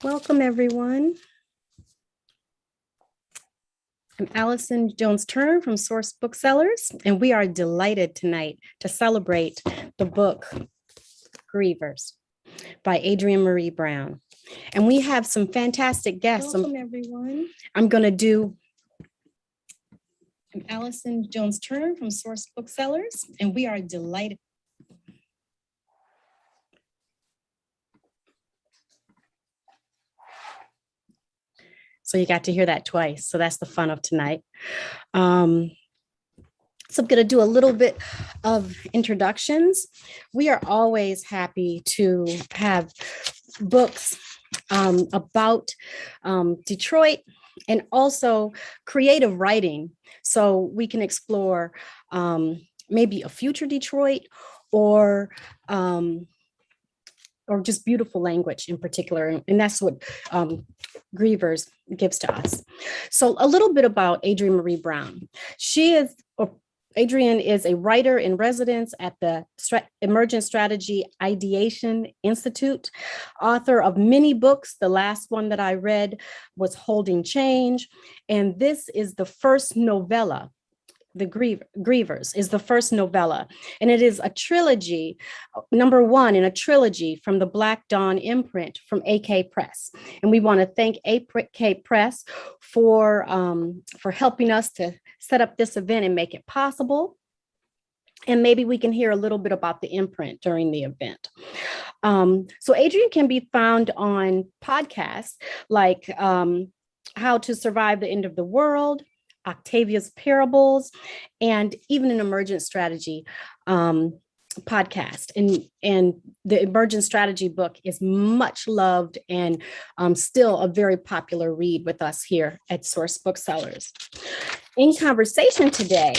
Welcome, everyone. I'm Allison Jones-Turner from Source Booksellers, and we are delighted tonight to celebrate the book Grievers by Adrienne Marie Brown. And we have some fantastic guests. Welcome, everyone. I'm Allison Jones-Turner from Source Booksellers, and we are delighted. So you got to hear that twice. So that's the fun of tonight. So I'm going to do a little bit of introductions. We are always happy to have books about Detroit and also creative writing. So we can explore maybe a future Detroit or just beautiful language in particular. And that's what Grievers gives to us. So a little bit about Adrienne Marie Brown. Adrienne is a writer in residence at the Emergent Strategy Ideation Institute, author of many books. The last one that I read was Holding Change. And this is the first novella. The Grievers is the first novella, and it is a trilogy, number one in a trilogy from the Black Dawn imprint from AK Press. And we want to thank AK Press for helping us to set up this event and make it possible. And maybe we can hear a little bit about the imprint during the event. So Adrienne can be found on podcasts like How to Survive the End of the World, Octavia's Parables, and even an Emergent Strategy podcast. And the Emergent Strategy book is much loved and still a very popular read with us here at Source Booksellers. In conversation today,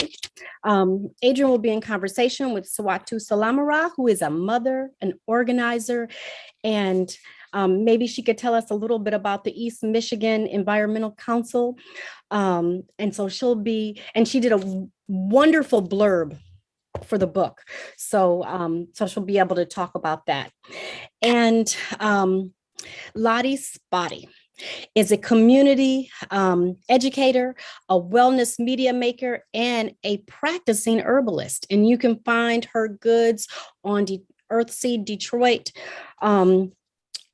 Adrienne will be in conversation with Sawatu Salamara, who is a mother, an organizer, and maybe she could tell us a little bit about the East Michigan Environmental Council. And so she did a wonderful blurb for the book. So she'll be able to talk about that. And Lottie Spotty is a community educator, a wellness media maker, and a practicing herbalist. And you can find her goods on Earthseed Detroit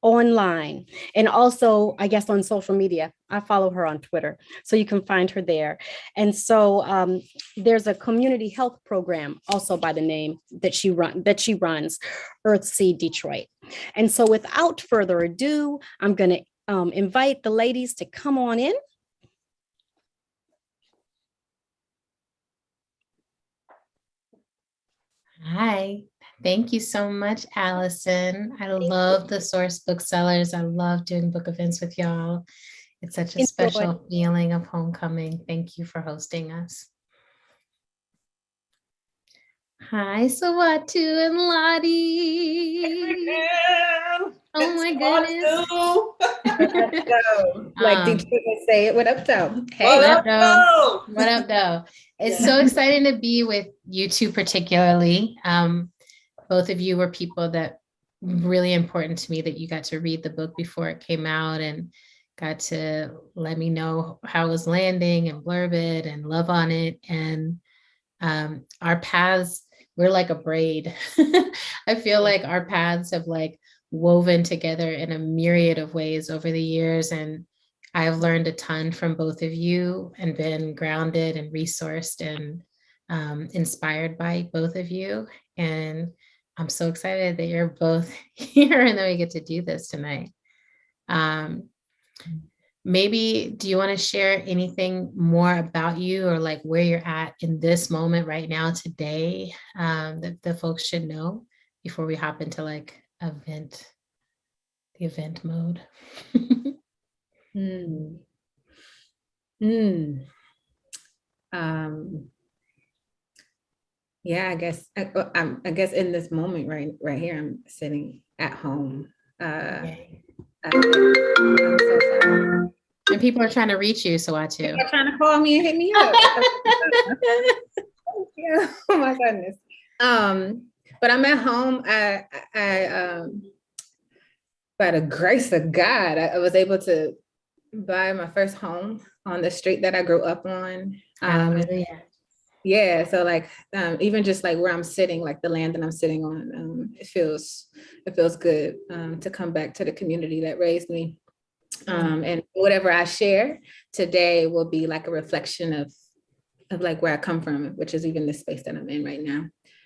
online, and also, I guess, on social media. I follow her on Twitter, so you can find her there. And so there's a community health program also by the name that she runs, Earthseed Detroit. And so without further ado, I'm going to invite the ladies to come on in. Hi, thank you so much, Allison. I love the Source Booksellers. I love doing book events with y'all. It's such a special feeling of homecoming. Thank you for hosting us. Hi, Sawatu and Lottie. Oh my goodness. Like Detroit would say it, what up, though? Hey, what up, though? What up, though? It's so exciting to be with you two particularly. Both of you were people that really important to me, that you got to read the book before it came out and got to let me know how it was landing and blurb it and love on it. And our paths, we're like a braid. I feel like our paths have like woven together in a myriad of ways over the years. And I've learned a ton from both of you and been grounded and resourced and inspired by both of you. And I'm so excited that you're both here and that we get to do this tonight. Maybe, do you want to share anything more about you or like where you're at in this moment right now today that the folks should know before we hop into like the event mode? Yeah, I guess in this moment right here, I'm sitting at home. I'm so sorry. And people are trying to reach you, Sawatu. They're trying to call me and hit me up. Yeah. Oh my goodness. But I'm at home. by the grace of God, I was able to buy my first home on the street that I grew up on. Hallelujah. Yeah, so like even just like where I'm sitting, like the land that I'm sitting on, it feels good to come back to the community that raised me. And whatever I share today will be like a reflection of like where I come from, which is even the space that I'm in right now,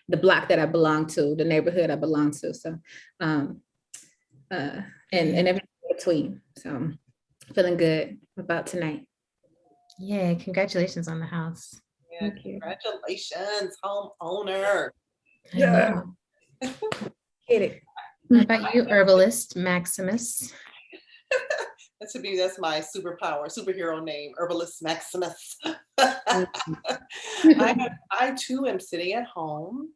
the block that I belong to, the neighborhood I belong to. So and everything in between. So feeling good about tonight. Yeah, congratulations on the house. Yeah, congratulations, homeowner. Yeah. Get it. What about you, herbalist Maximus? That's my superhero name, Herbalist Maximus. I too am sitting at home,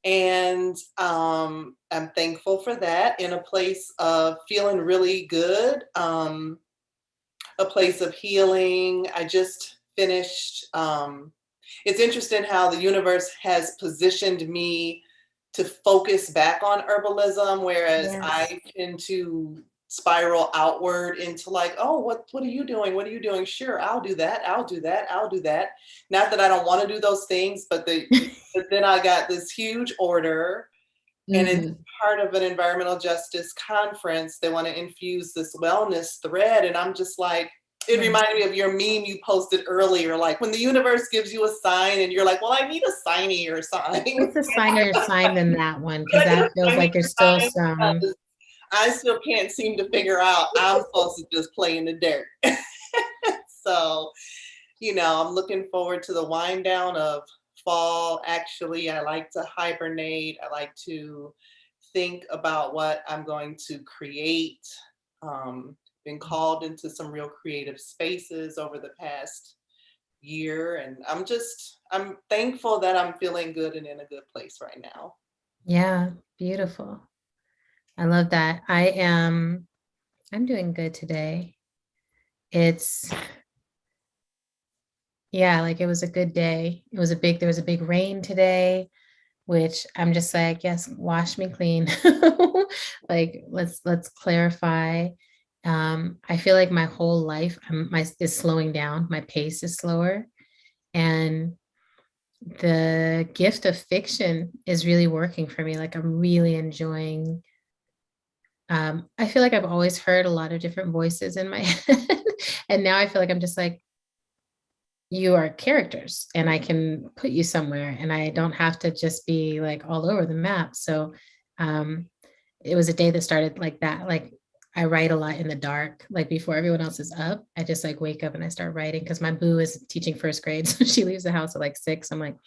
and I'm thankful for that, in a place of feeling really good, a place of healing. I just finished. It's interesting how the universe has positioned me to focus back on herbalism, whereas Yes. I tend to spiral outward into like, oh, what are you doing? What are you doing? Sure, I'll do that. I'll do that. I'll do that. Not that I don't want to do those things, but then I got this huge order, and it's part of an environmental justice conference. They want to infuse this wellness thread, and I'm just like, it reminded me of your meme you posted earlier, like when the universe gives you a sign and you're like, well, I need a signier sign. What's the signier sign than that one? Because that feels like there's still some. I still can't seem to figure out, I'm supposed to just play in the dirt. So, I'm looking forward to the wind down of fall. Actually, I like to hibernate. I like to think about what I'm going to create. Been called into some real creative spaces over the past year, and I'm thankful that I'm feeling good and in a good place right now. Yeah, beautiful. I love that. I'm doing good today. Like it was a good day. There was a big rain today, which I'm just like, yes, wash me clean. Like let's clarify. I feel like my whole life is slowing down. My pace is slower. And the gift of fiction is really working for me. Like I'm really enjoying. I feel like I've always heard a lot of different voices in my head. And now I feel like I'm just like, you are characters and I can put you somewhere and I don't have to just be like all over the map. So it was a day that started like that. Like I write a lot in the dark, like before everyone else is up. I just like wake up and I start writing because my boo is teaching first grade. So she leaves the house at like 6. I'm like,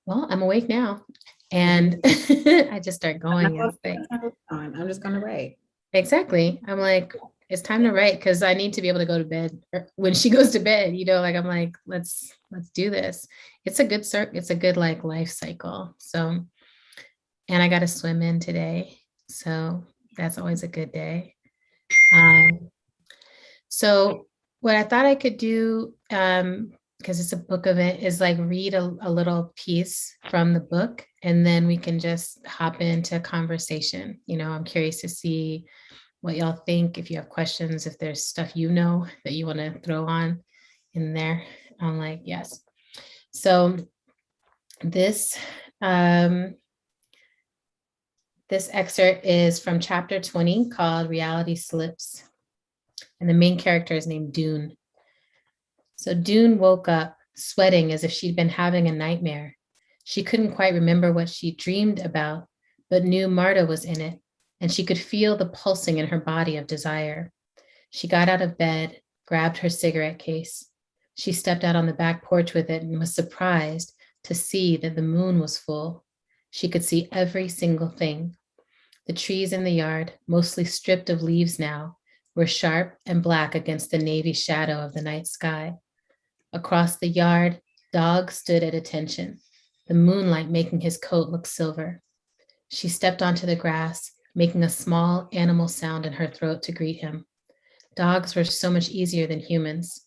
well, I'm awake now. And I just start going. I'm just going to write. Exactly. I'm like, it's time to write because I need to be able to go to bed when she goes to bed, like I'm like, let's do this. It's a good like life cycle. So, and I got to swim in today. So that's always a good day. So what I thought I could do, because it's a book event, is like read a little piece from the book and then we can just hop into conversation. I'm curious to see what y'all think, if you have questions, if there's stuff that you want to throw on in there. I'm like, yes. So this excerpt is from chapter 20 called Reality Slips. And the main character is named Dune. So Dune woke up sweating as if she'd been having a nightmare. She couldn't quite remember what she dreamed about, but knew Marta was in it, and she could feel the pulsing in her body of desire. She got out of bed, grabbed her cigarette case. She stepped out on the back porch with it and was surprised to see that the moon was full. She could see every single thing. The trees in the yard, mostly stripped of leaves now, were sharp and black against the navy shadow of the night sky. Across the yard, Dog stood at attention, the moonlight making his coat look silver. She stepped onto the grass, making a small animal sound in her throat to greet him. Dogs were so much easier than humans.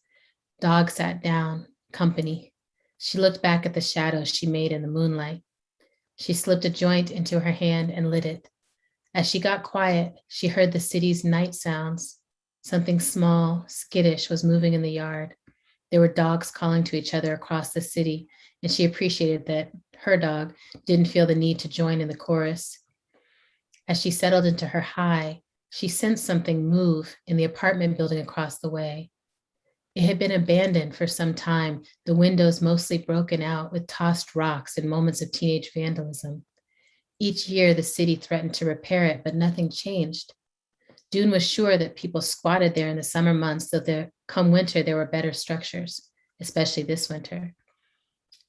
Dog sat down, company. She looked back at the shadows she made in the moonlight. She slipped a joint into her hand and lit it. As she got quiet, she heard the city's night sounds. Something small, skittish was moving in the yard. There were dogs calling to each other across the city, and she appreciated that her dog didn't feel the need to join in the chorus. As she settled into her high, she sensed something move in the apartment building across the way. It had been abandoned for some time, the windows mostly broken out with tossed rocks and moments of teenage vandalism. Each year, the city threatened to repair it, but nothing changed. Dune was sure that people squatted there in the summer months, so that come winter, there were better structures, especially this winter.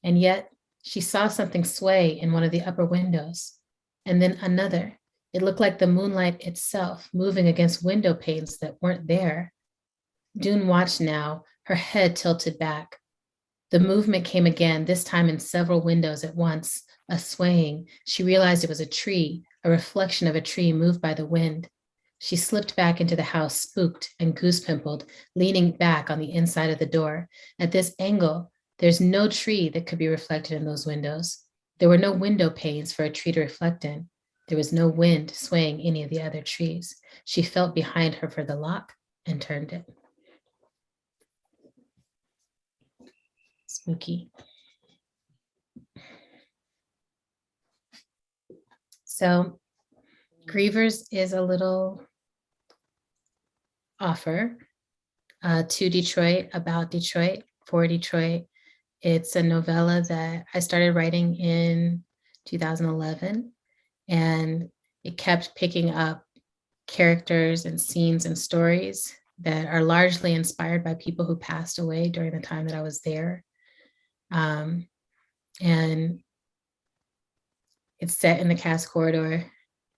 And yet, she saw something sway in one of the upper windows, and then another. It looked like the moonlight itself moving against window panes that weren't there. Dune watched now, her head tilted back. The movement came again, this time in several windows at once, a swaying. She realized it was a tree, a reflection of a tree moved by the wind. She slipped back into the house, spooked and goose-pimpled, leaning back on the inside of the door. At this angle, there's no tree that could be reflected in those windows. There were no window panes for a tree to reflect in. There was no wind swaying any of the other trees. She felt behind her for the lock and turned it. Spooky. So Grievers is a little offer to Detroit, about Detroit, for Detroit. It's a novella that I started writing in 2011, and it kept picking up characters and scenes and stories that are largely inspired by people who passed away during the time that I was there. And it's set in the Cass Corridor.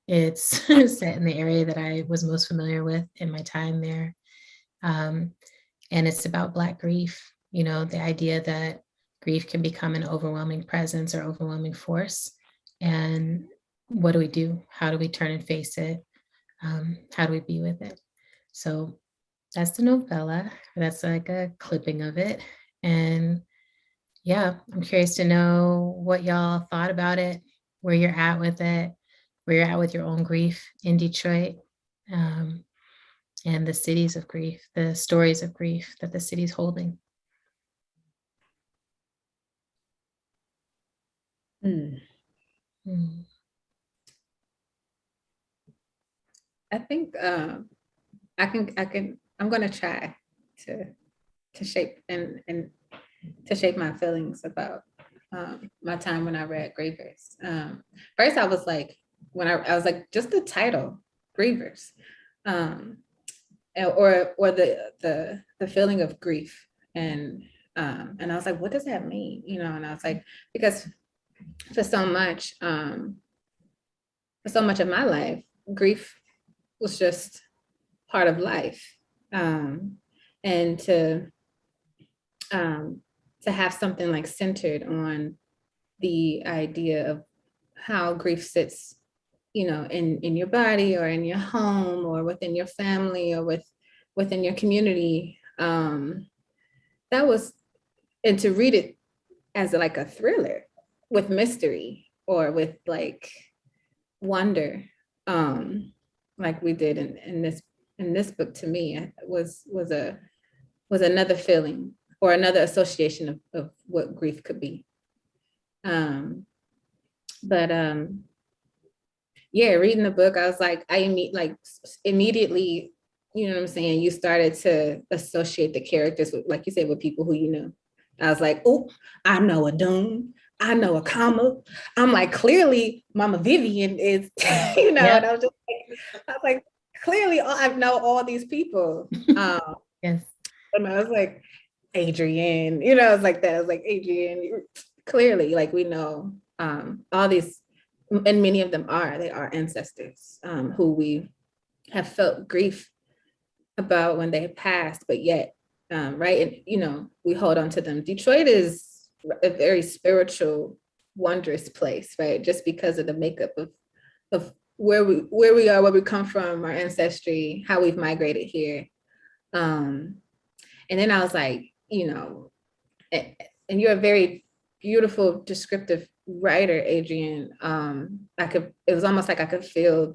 It's set in the area that I was most familiar with in my time there. And it's about Black grief, you know, the idea that grief can become an overwhelming presence or overwhelming force. And what do we do? How do we turn and face it? How do we be with it? So that's the novella. That's like a clipping of it. And yeah, I'm curious to know what y'all thought about it, where you're at with it, where you're at with your own grief in Detroit, and the cities of grief, the stories of grief that the city's holding. Mm. Mm. I think I'm gonna try to shape and to shape my feelings about my time when I read Grievers. First, I was like, I was like, just the title, Grievers, or the feeling of grief, and I was like, what does that mean? You know, and I was like, because for so much of my life, grief was just part of life, and to have something like centered on the idea of how grief sits, you know, in your body or in your home or within your family or within your community. That was, and to read it as like a thriller with mystery or with like wonder, like we did in this book, to me was another feeling or another association of what grief could be. Yeah, reading the book, I was like, immediately, you know what I'm saying? You started to associate the characters with, like you said, with people who you knew. I was like, oh, I know a Dune. I know a Kama. I'm like, clearly Mama Vivian is, you know, yep. And I was like, clearly I know all these people. Yes. And I was like, Adrienne, you know, I was like that. I was like, Adrienne, clearly, like we know all these, and many of them they are ancestors who we have felt grief about when they passed, but yet, right, and you know, we hold on to them. Detroit is a very spiritual, wondrous place, right? Just because of the makeup of where we are, where we come from, our ancestry, how we've migrated here. And then I was like, you know, and you're a very beautiful, descriptive writer, Adrienne. It was almost like I could feel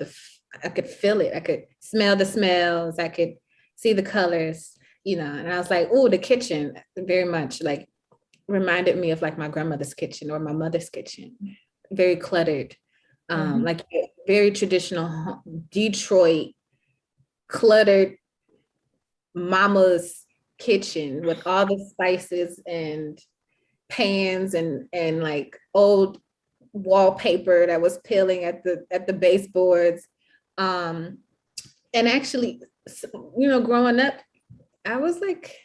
I could feel it. I could smell the smells. I could see the colors, you know, and I was like, oh, the kitchen very much like reminded me of like my grandmother's kitchen or my mother's kitchen, very cluttered, like very traditional Detroit cluttered mama's kitchen with all the spices and pans and like old wallpaper that was peeling at the baseboards. And actually, you know, growing up, I was like,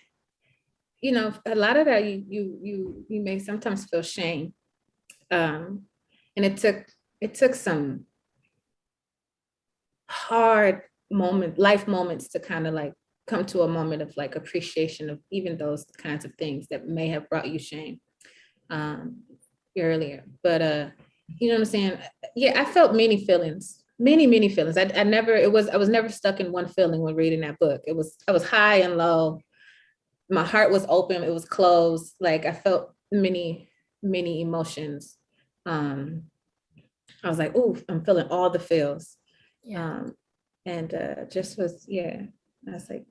you know, a lot of that you may sometimes feel shame. And it took some hard life moments to kind of like come to a moment of like appreciation of even those kinds of things that may have brought you shame earlier. But you know what I'm saying? Yeah, I felt many feelings, many feelings. I was never stuck in one feeling when reading that book. I was high and low. My heart was open, it was closed. Like I felt many emotions. I was like, ooh, I'm feeling all the feels. Yeah. And just was, yeah, I was like,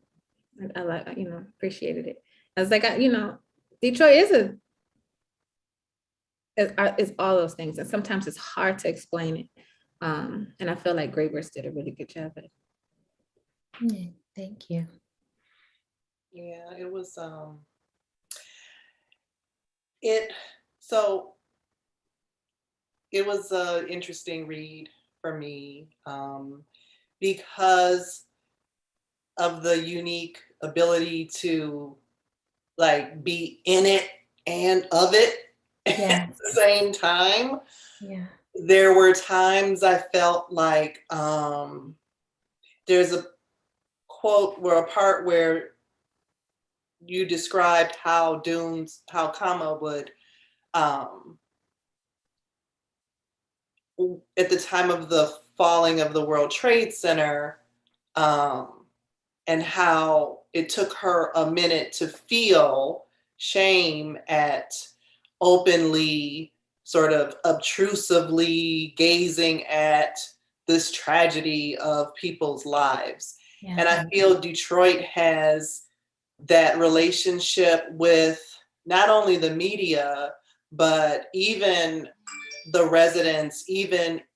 I like, you know, appreciated it. I was like, you know, Detroit is all those things. And sometimes it's hard to explain it. And I feel like Grievers did a really good job at it. Yeah, thank you. Yeah, it was it so it was an interesting read for me because of the unique ability to like be in it and of it Yeah. at the same time. Yeah. There were times I felt like there's a quote where a part where you described how Kama would at the time of the falling of the World Trade Center, and how it took her a minute to feel shame at openly, sort of obtrusively gazing at this tragedy of people's lives. Yeah. And I feel Detroit has that relationship with not only the media, but even the residents, I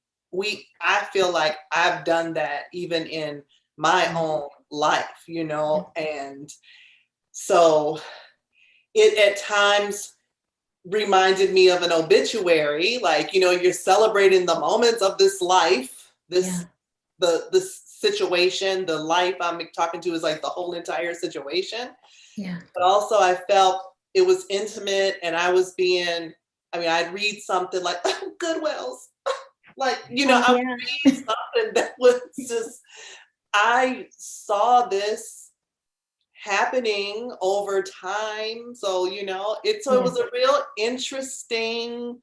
feel like I've done that even in my own life, you know? And so it at times reminded me of an obituary, like, you know, you're celebrating the moments of this life, this situation, the life I'm talking to is like the whole entire situation. Yeah. But also I felt it was intimate and I'd read something like Goodwill's, like, you know, I would read something that was just, I saw this happening over time. So, you know, it was a real interesting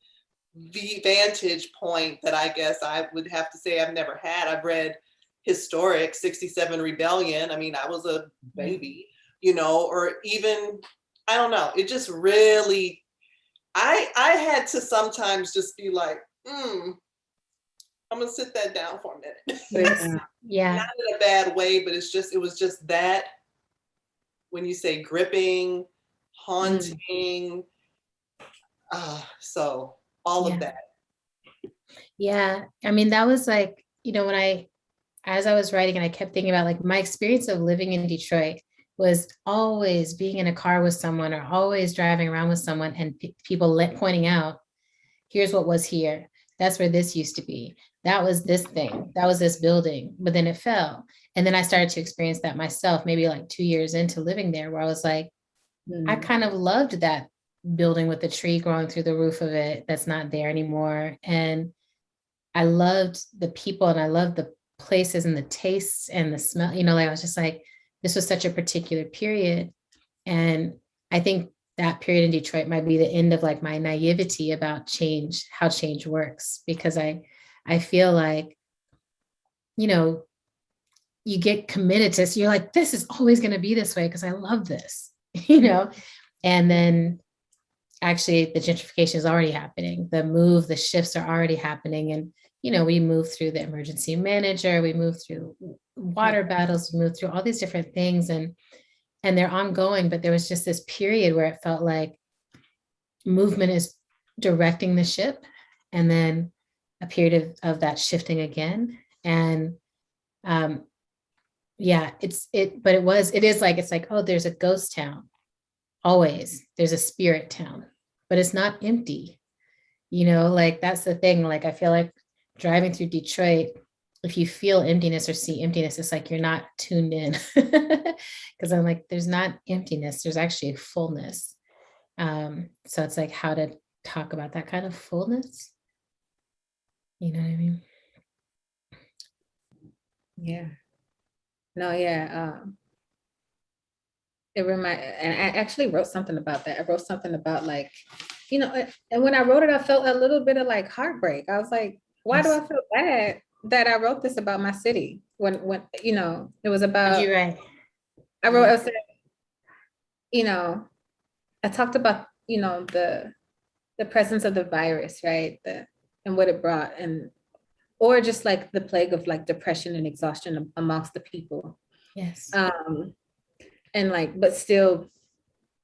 vantage point that I guess I would have to say I've never had. I've read historic 67 Rebellion. I mean, I was a baby, you know, or even, I don't know, it just really, I had to sometimes just be like, I'm gonna sit that down for a minute. Yeah. Not in a bad way, but it was just that, when you say gripping, haunting, so all of that. Yeah. I mean, that was like, you know, as I was writing and I kept thinking about like my experience of living in Detroit was always being in a car with someone or always driving around with someone and people pointing out, here's what was here. That's where this used to be. That was this thing. That was this building, but then it fell. And then I started to experience that myself, maybe like 2 years into living there, where I was like, I kind of loved that building with the tree growing through the roof of it that's not there anymore. And I loved the people and I loved the places and the tastes and the smell, you know, like I was just like, this was such a particular period. And I think that period in Detroit might be the end of like my naivety about change, how change works, because I feel like, you know, you get committed to, so you're like, this is always going to be this way because I love this, you know, and then actually the gentrification is already happening. The shifts are already happening. And, we moved through the emergency manager, we moved through water battles, we moved through all these different things, and they're ongoing, but there was just this period where it felt like movement is directing the ship, and then a period of that shifting again. And yeah, it's like, oh, there's a ghost town. Always there's a spirit town, but it's not empty. Like that's the thing. Like I feel like driving through Detroit, if you feel emptiness or see emptiness, it's like you're not tuned in. Because I'm like, there's not emptiness, there's actually fullness. So it's like how to talk about that kind of fullness. You know what I mean? Yeah. No, yeah. And I actually wrote something about that. I wrote something about like, and when I wrote it, I felt a little bit of like heartbreak. I was like, why do I feel bad that I wrote this about my city? When it was about, You're right. I said, I talked about, the presence of the virus, right? And what it brought, or just like the plague of like depression and exhaustion amongst the people. Yes. And like, but still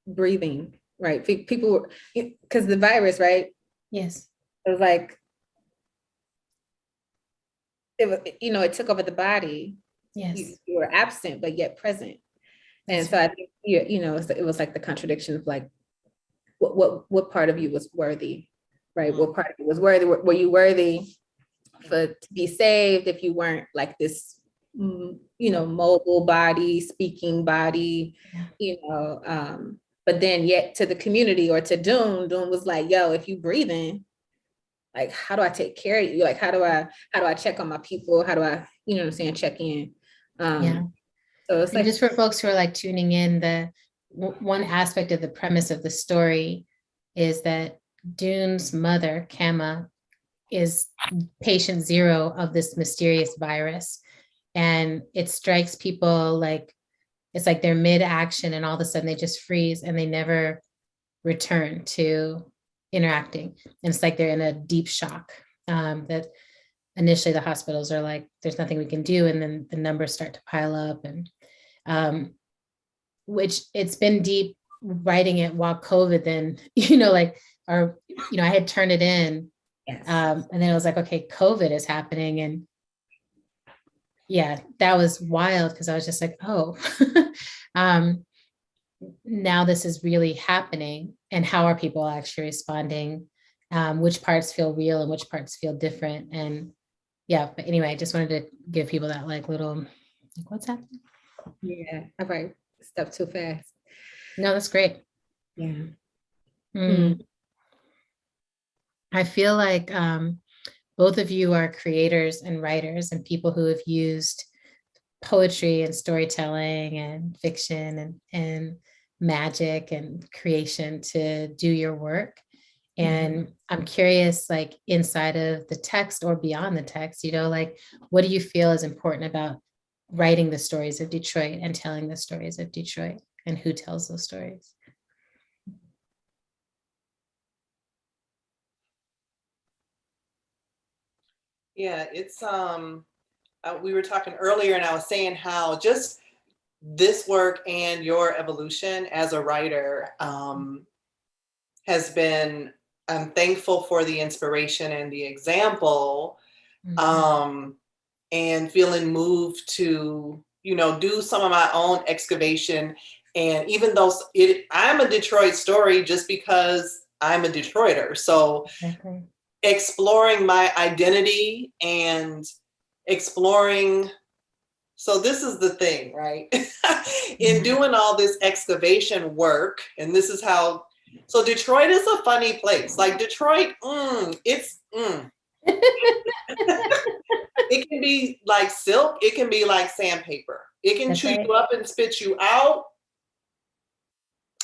breathing, right? People, because the virus, right? Yes. It was like, it took over the body. Yes. You were absent, but yet present. And so I think, it was like the contradiction of like, what part of you was worthy, right? What part of you was worthy? Were you worthy to be saved if you weren't like this, mobile body, speaking body, but then yet to the community or to Dune was like, yo, if you breathing, like, how do I take care of you? Like, how do I check on my people? How do I, check in? Yeah. So it's and like, just for folks who are like tuning in, the one aspect of the premise of the story is that Dune's mother, Kama, is patient zero of this mysterious virus. And it strikes people like, it's like they're mid-action and all of a sudden they just freeze and they never return to interacting. And it's like they're in a deep shock, that initially the hospitals are like, there's nothing we can do. And then the numbers start to pile up, and which it's been deep writing it while COVID then, I had turned it in. yes. And then it was like, okay, COVID is happening. And yeah, that was wild because I was just like, oh, now this is really happening. And how are people actually responding? Which parts feel real and which parts feel different? And yeah, but anyway, I just wanted to give people that like little, like, what's happening? Yeah, I write stuff too fast. No, that's great. Yeah. I feel like both of you are creators and writers and people who have used poetry and storytelling and fiction and magic and creation to do your work. And I'm curious, like inside of the text or beyond the text, like what do you feel is important about writing the stories of Detroit and telling the stories of Detroit, and who tells those stories? Yeah, it's we were talking earlier and I was saying how just this work and your evolution as a writer has been, I'm thankful for the inspiration and the example, and feeling moved to, do some of my own excavation. And even though I'm a Detroit story just because I'm a Detroiter. So exploring my identity and exploring. So this is the thing, right? In doing all this excavation work, and this is how, so Detroit is a funny place. Like Detroit, it can be like silk. It can be like sandpaper. It can chew you up and spit you out.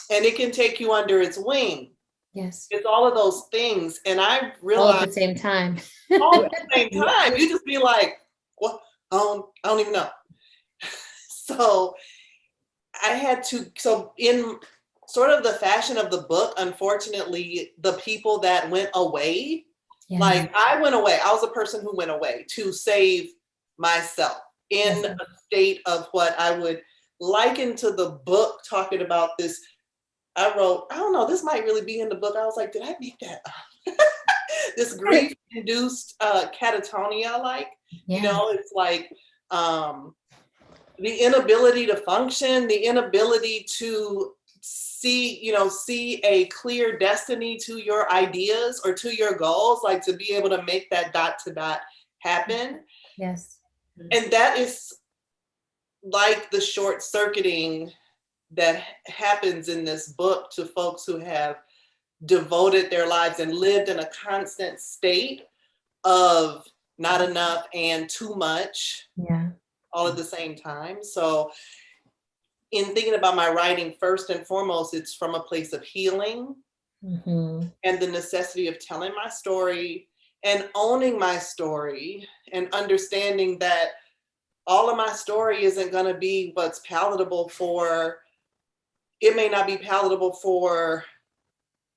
And it can take you under its wing. Yes. It's all of those things. And I realized all at the same time. all at the same time. You just be like, what? I don't even know. So I had to, so in sort of the fashion of the book, unfortunately, the people that went away Yeah. Like I went away. I was a person who went away to save myself in a state of what I would liken to the book talking about this. I wrote, I don't know, this might really be in the book. I was like, did I make that up? This grief-induced catatonia, like, you know, it's like the inability to function, the inability to see a clear destiny to your ideas or to your goals, like to be able to make that dot to dot happen. Yes. And that is like the short circuiting that happens in this book to folks who have devoted their lives and lived in a constant state of not enough and too much, all at the same time. So in thinking about my writing, first and foremost, it's from a place of healing and the necessity of telling my story and owning my story and understanding that all of my story isn't going to be what's palatable for, it may not be palatable for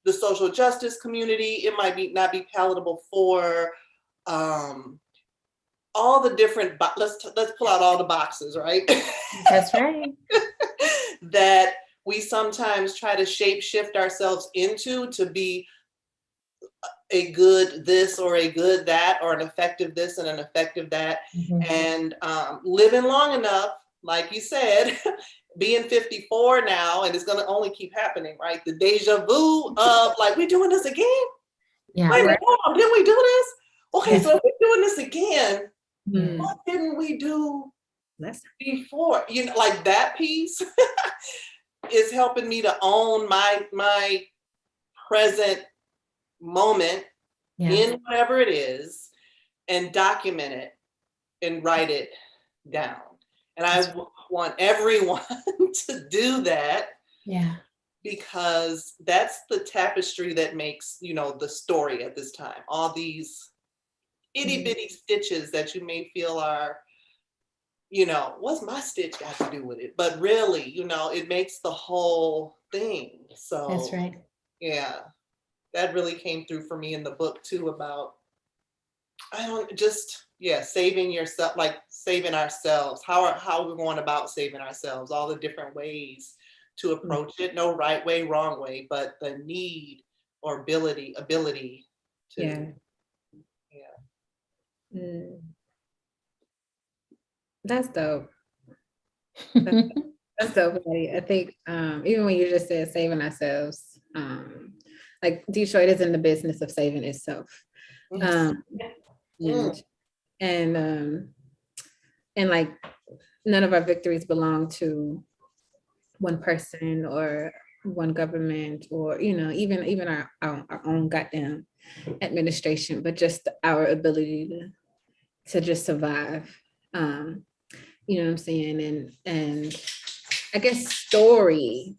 the social justice community. It might not be palatable for all the different, let's pull out all the boxes, right? That's right. That we sometimes try to shape shift ourselves into to be a good this or a good that or an effective this and an effective that. And living long enough, like you said, being 54 now, and it's going to only keep happening, right? The deja vu of like, we're doing this again? Yeah. Wait, hold on, didn't we do this? Okay, so if we're doing this again, what didn't we do before? You know, like that piece is helping me to own my present moment in whatever it is and document it and write it down. And I want everyone to do that. Yeah. Because that's the tapestry that makes, you know, the story at this time. All these itty bitty stitches that you may feel are, you know, what's my stitch got to do with it? But really, you know, it makes the whole thing. So that's right. Yeah, that really came through for me in the book too about, saving yourself, like saving ourselves. How are we going about saving ourselves? All the different ways to approach it. No right way, wrong way, but the need or ability to. That's dope. That's dope, Patty. I think even when you just said saving ourselves, like Detroit is in the business of saving itself. And like none of our victories belong to one person or one government or, you know, even our own goddamn administration, but just our ability to just survive. You know what I'm saying? And I guess story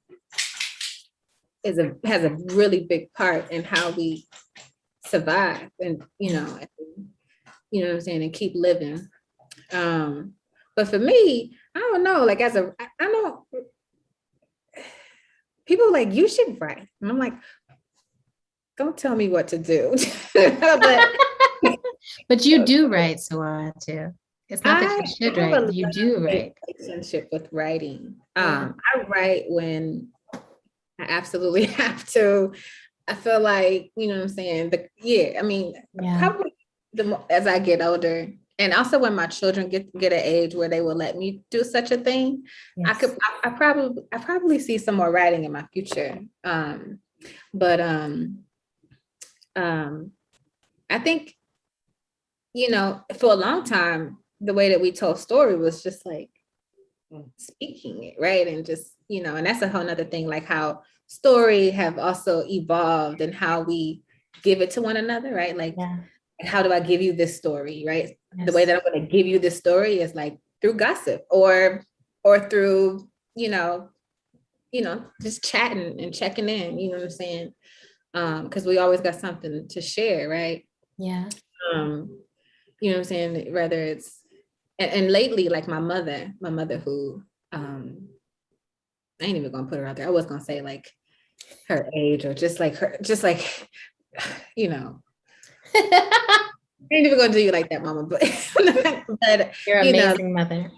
has a really big part in how we survive and, you know what I'm saying, and keep living. But for me, I don't know, like I know people are like, you should write. And I'm like, don't tell me what to do. But you do write, Sawara, too. It's not that you should write, you do write. Relationship with writing. I write when I absolutely have to. I feel like, you know what I'm saying? Probably as I get older, and also when my children get an age where they will let me do such a thing, I probably see some more writing in my future. I think, you know, for a long time, the way that we told story was just like speaking it, right? And just, you know, and that's a whole nother thing, like how story have also evolved and how we give it to one another, right? Like, how do I give you this story, right? Yes. The way that I'm going to give you this story is like through gossip or through, you know, just chatting and checking in, you know what I'm saying? Because we always got something to share, right? Yeah. You know what I'm saying? Whether it's, and lately, like my mother who, I ain't even gonna put her out there. I was gonna say like her age or just like, you know, I ain't even gonna do you like that, mama, but but You're an you know, amazing mother.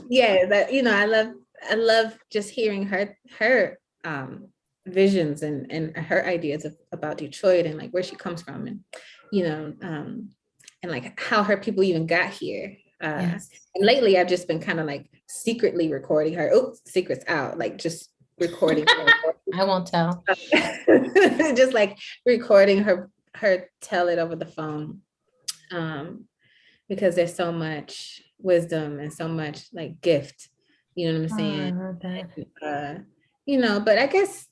yeah, that, you know, I love just hearing her visions and her ideas about Detroit and like where she comes from, and you know, and like how her people even got here. Yes. And lately I've just been kind of like secretly recording her. Oops, secrets out, like just recording I won't tell. just like recording her tell it over the phone. Because there's so much wisdom and so much like gift, you know what I'm Oh, I saying? love that. You know, but I guess,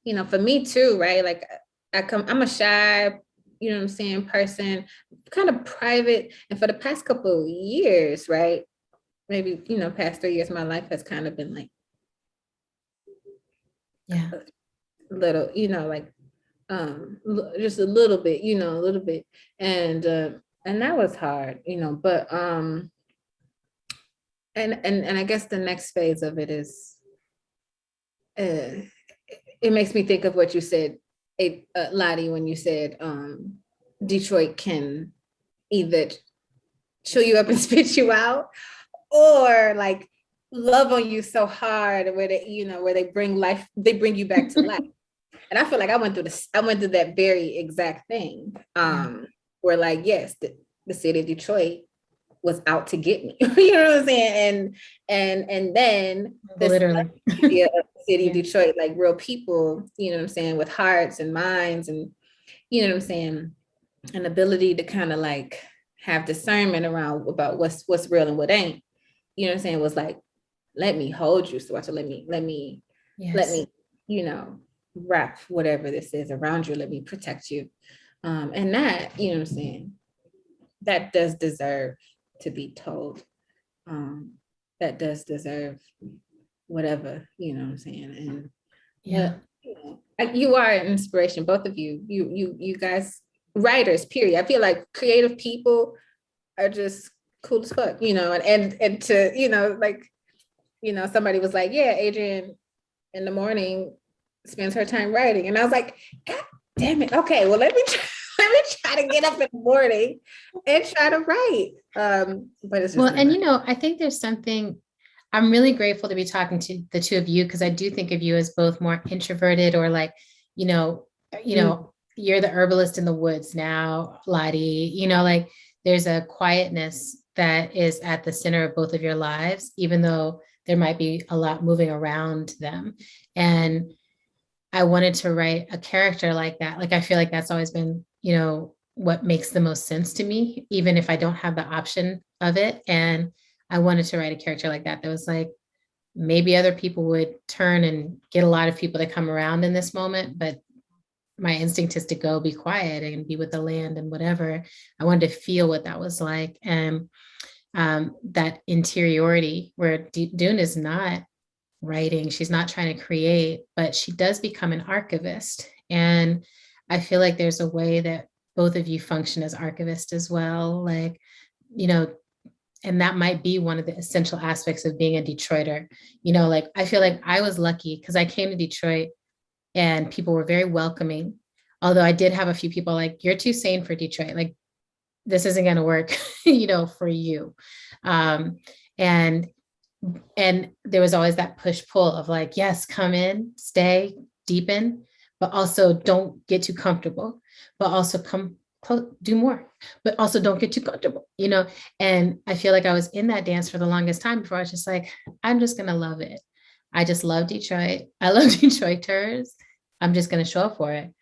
you know, for me too, right? Like I'm a shy, you know what I'm saying, person, kind of private. And for the past couple of years, right? Maybe, you know, past 3 years, my life has kind of been like Yeah. little, you know, like just a little bit, you know, a little bit. And that was hard, you know, but and I guess the next phase of it is it makes me think of what you said, Lottie, when you said Detroit can either chew you up and spit you out, or like love on you so hard where they, you know, where they bring you back to life. And I feel like I went through that very exact thing. Where like, yes, the city of Detroit was out to get me. You know what I'm saying? And then Literally. idea of the city of Detroit, like real people, you know what I'm saying, with hearts and minds, and you know what I'm saying, an ability to kind of like have discernment around about what's real and what ain't. You know what I'm saying? Was like, let me hold you, so I said, let me, Yes. you know, wrap whatever this is around you. Let me protect you. And that, you know what I'm saying, that does deserve to be told. That does deserve whatever, you know what I'm saying. And Yeah. you know, you are an inspiration, both of you. You guys, writers, period. I feel like creative people are just cool as fuck, you know, and to, you know, like, you know, somebody was like, yeah, Adrienne in the morning spends her time writing. And I was like, God damn it. Okay, well, let me try to get up in the morning and try to write. But it's just Well, and never. you know, I think there's something, I'm really grateful to be talking to the two of you, because I do think of you as both more introverted, or like, you know, you're the herbalist in the woods now, Lottie, you know, like there's a quietness that is at the center of both of your lives, even though there might be a lot moving around them. And I wanted to write a character like that. Like, I feel like that's always been, you know, what makes the most sense to me, even if I don't have the option of it. And I wanted to write a character like that was like, maybe other people would turn and get a lot of people to come around in this moment, but my instinct is to go be quiet and be with the land and whatever. I wanted to feel what that was like. And that interiority where Dune is not writing, she's not trying to create, but she does become an archivist. And I feel like there's a way that both of you function as archivists as well. Like, you know, and that might be one of the essential aspects of being a Detroiter. You know, like I feel like I was lucky because I came to Detroit and people were very welcoming. Although I did have a few people like, you're too sane for Detroit. Like, this isn't going to work, you know, for you. And there was always that push pull of like, yes, come in, stay, deepen, but also don't get too comfortable, but also come do more, but also don't get too comfortable, you know? And I feel like I was in that dance for the longest time before I was just like, I'm just going to love it. I just love Detroit. I love Detroiters. I'm just going to show up for it,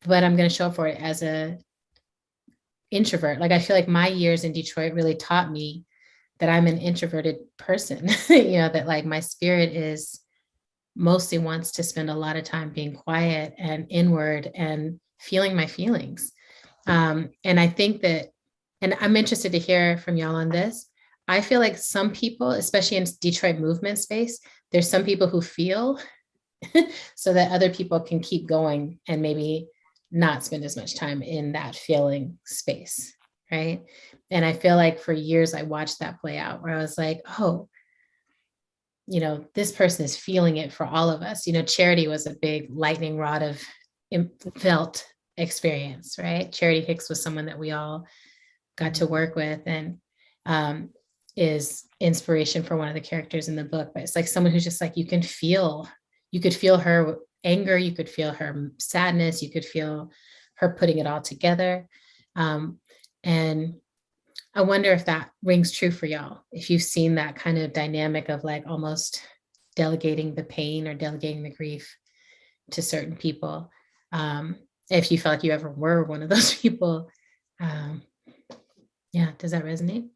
but I'm going to show up for it as a introvert. Like, I feel like my years in Detroit really taught me that I'm an introverted person, you know, that like my spirit is mostly wants to spend a lot of time being quiet and inward and feeling my feelings. And I think that, and I'm interested to hear from y'all on this. I feel like some people, especially in Detroit movement space, there's some people who feel so that other people can keep going and maybe not spend as much time in that feeling space, right? And I feel like for years I watched that play out where I was like, oh, you know, this person is feeling it for all of us. You know, Charity was a big lightning rod of felt experience, right? Charity Hicks was someone that we all got to work with, and is inspiration for one of the characters in the book. But it's like someone who's just like, you could feel her anger, you could feel her sadness, you could feel her putting it all together. And I wonder if that rings true for y'all, if you've seen that kind of dynamic of like almost delegating the pain or delegating the grief to certain people. If you felt like you ever were one of those people. Yeah, does that resonate?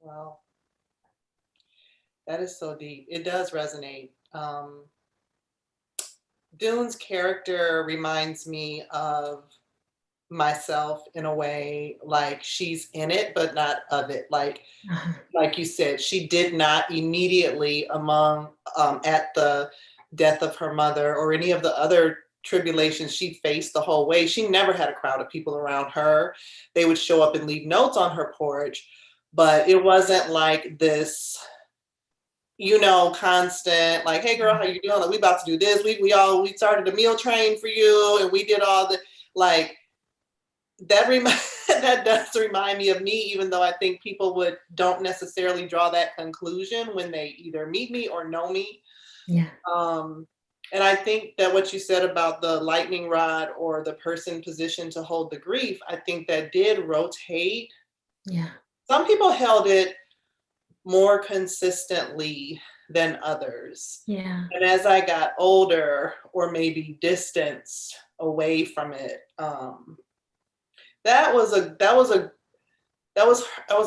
Wow. That is so deep. It does resonate. Dune's character reminds me of myself in a way, like she's in it, but not of it. Like you said, she did not immediately at the death of her mother or any of the other tribulations she faced the whole way. She never had a crowd of people around her. They would show up and leave notes on her porch, but it wasn't like this, constant, like, hey girl, how you doing? Like, we about to do this. We started a meal train for you and we did all the, like, that that does remind me of me, even though I think people don't necessarily draw that conclusion when they either meet me or know me. Yeah. And I think that what you said about the lightning rod or the person positioned to hold the grief, I think that did rotate. Yeah. Some people held it more consistently than others. Yeah. And as I got older or maybe distanced away from it, that was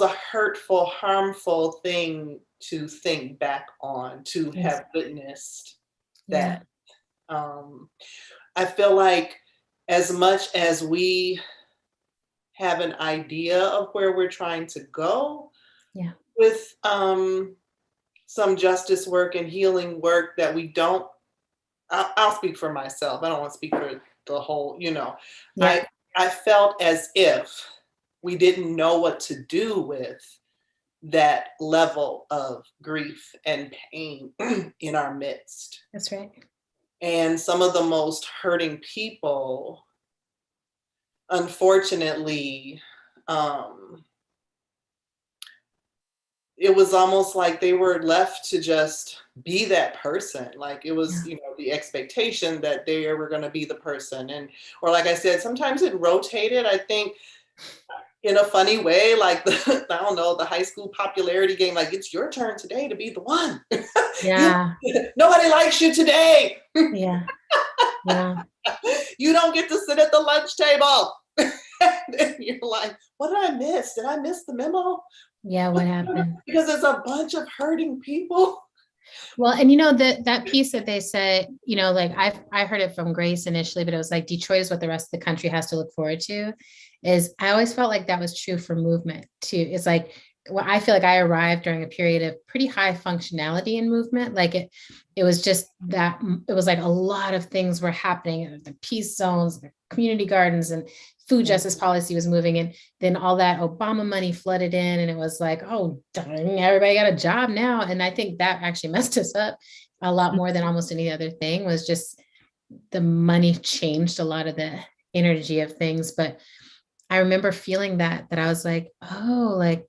a hurtful, harmful thing to think back on, to have witnessed that. I feel like as much as we have an idea of where we're trying to go with some justice work and healing work, that we don't, I'll speak for myself. I don't want to speak for the whole, I felt as if we didn't know what to do with that level of grief and pain in our midst. That's right. And some of the most hurting people, unfortunately, it was almost like they were left to just be that person. Like it was, the expectation that they were going to be the person. Or like I said, sometimes it rotated, I think, in a funny way, like I don't know, the high school popularity game, like it's your turn today to be the one. Yeah. Nobody likes you today. Yeah. Yeah. You don't get to sit at the lunch table. And you're like, what did I miss? Did I miss the memo? Yeah, what happened? Because there's a bunch of hurting people. Well, and that piece that they said, like I heard it from Grace initially, but it was like Detroit is what the rest of the country has to look forward to. Is I always felt like that was true for movement too. It's like, well, I feel like I arrived during a period of pretty high functionality in movement. Like it was just that it was like a lot of things were happening. The peace zones, the community gardens, and food justice policy was moving. And then all that Obama money flooded in, and it was like, oh, dang, everybody got a job now. And I think that actually messed us up a lot more than almost any other thing. Was just the money changed a lot of the energy of things. But I remember feeling that I was like, oh, like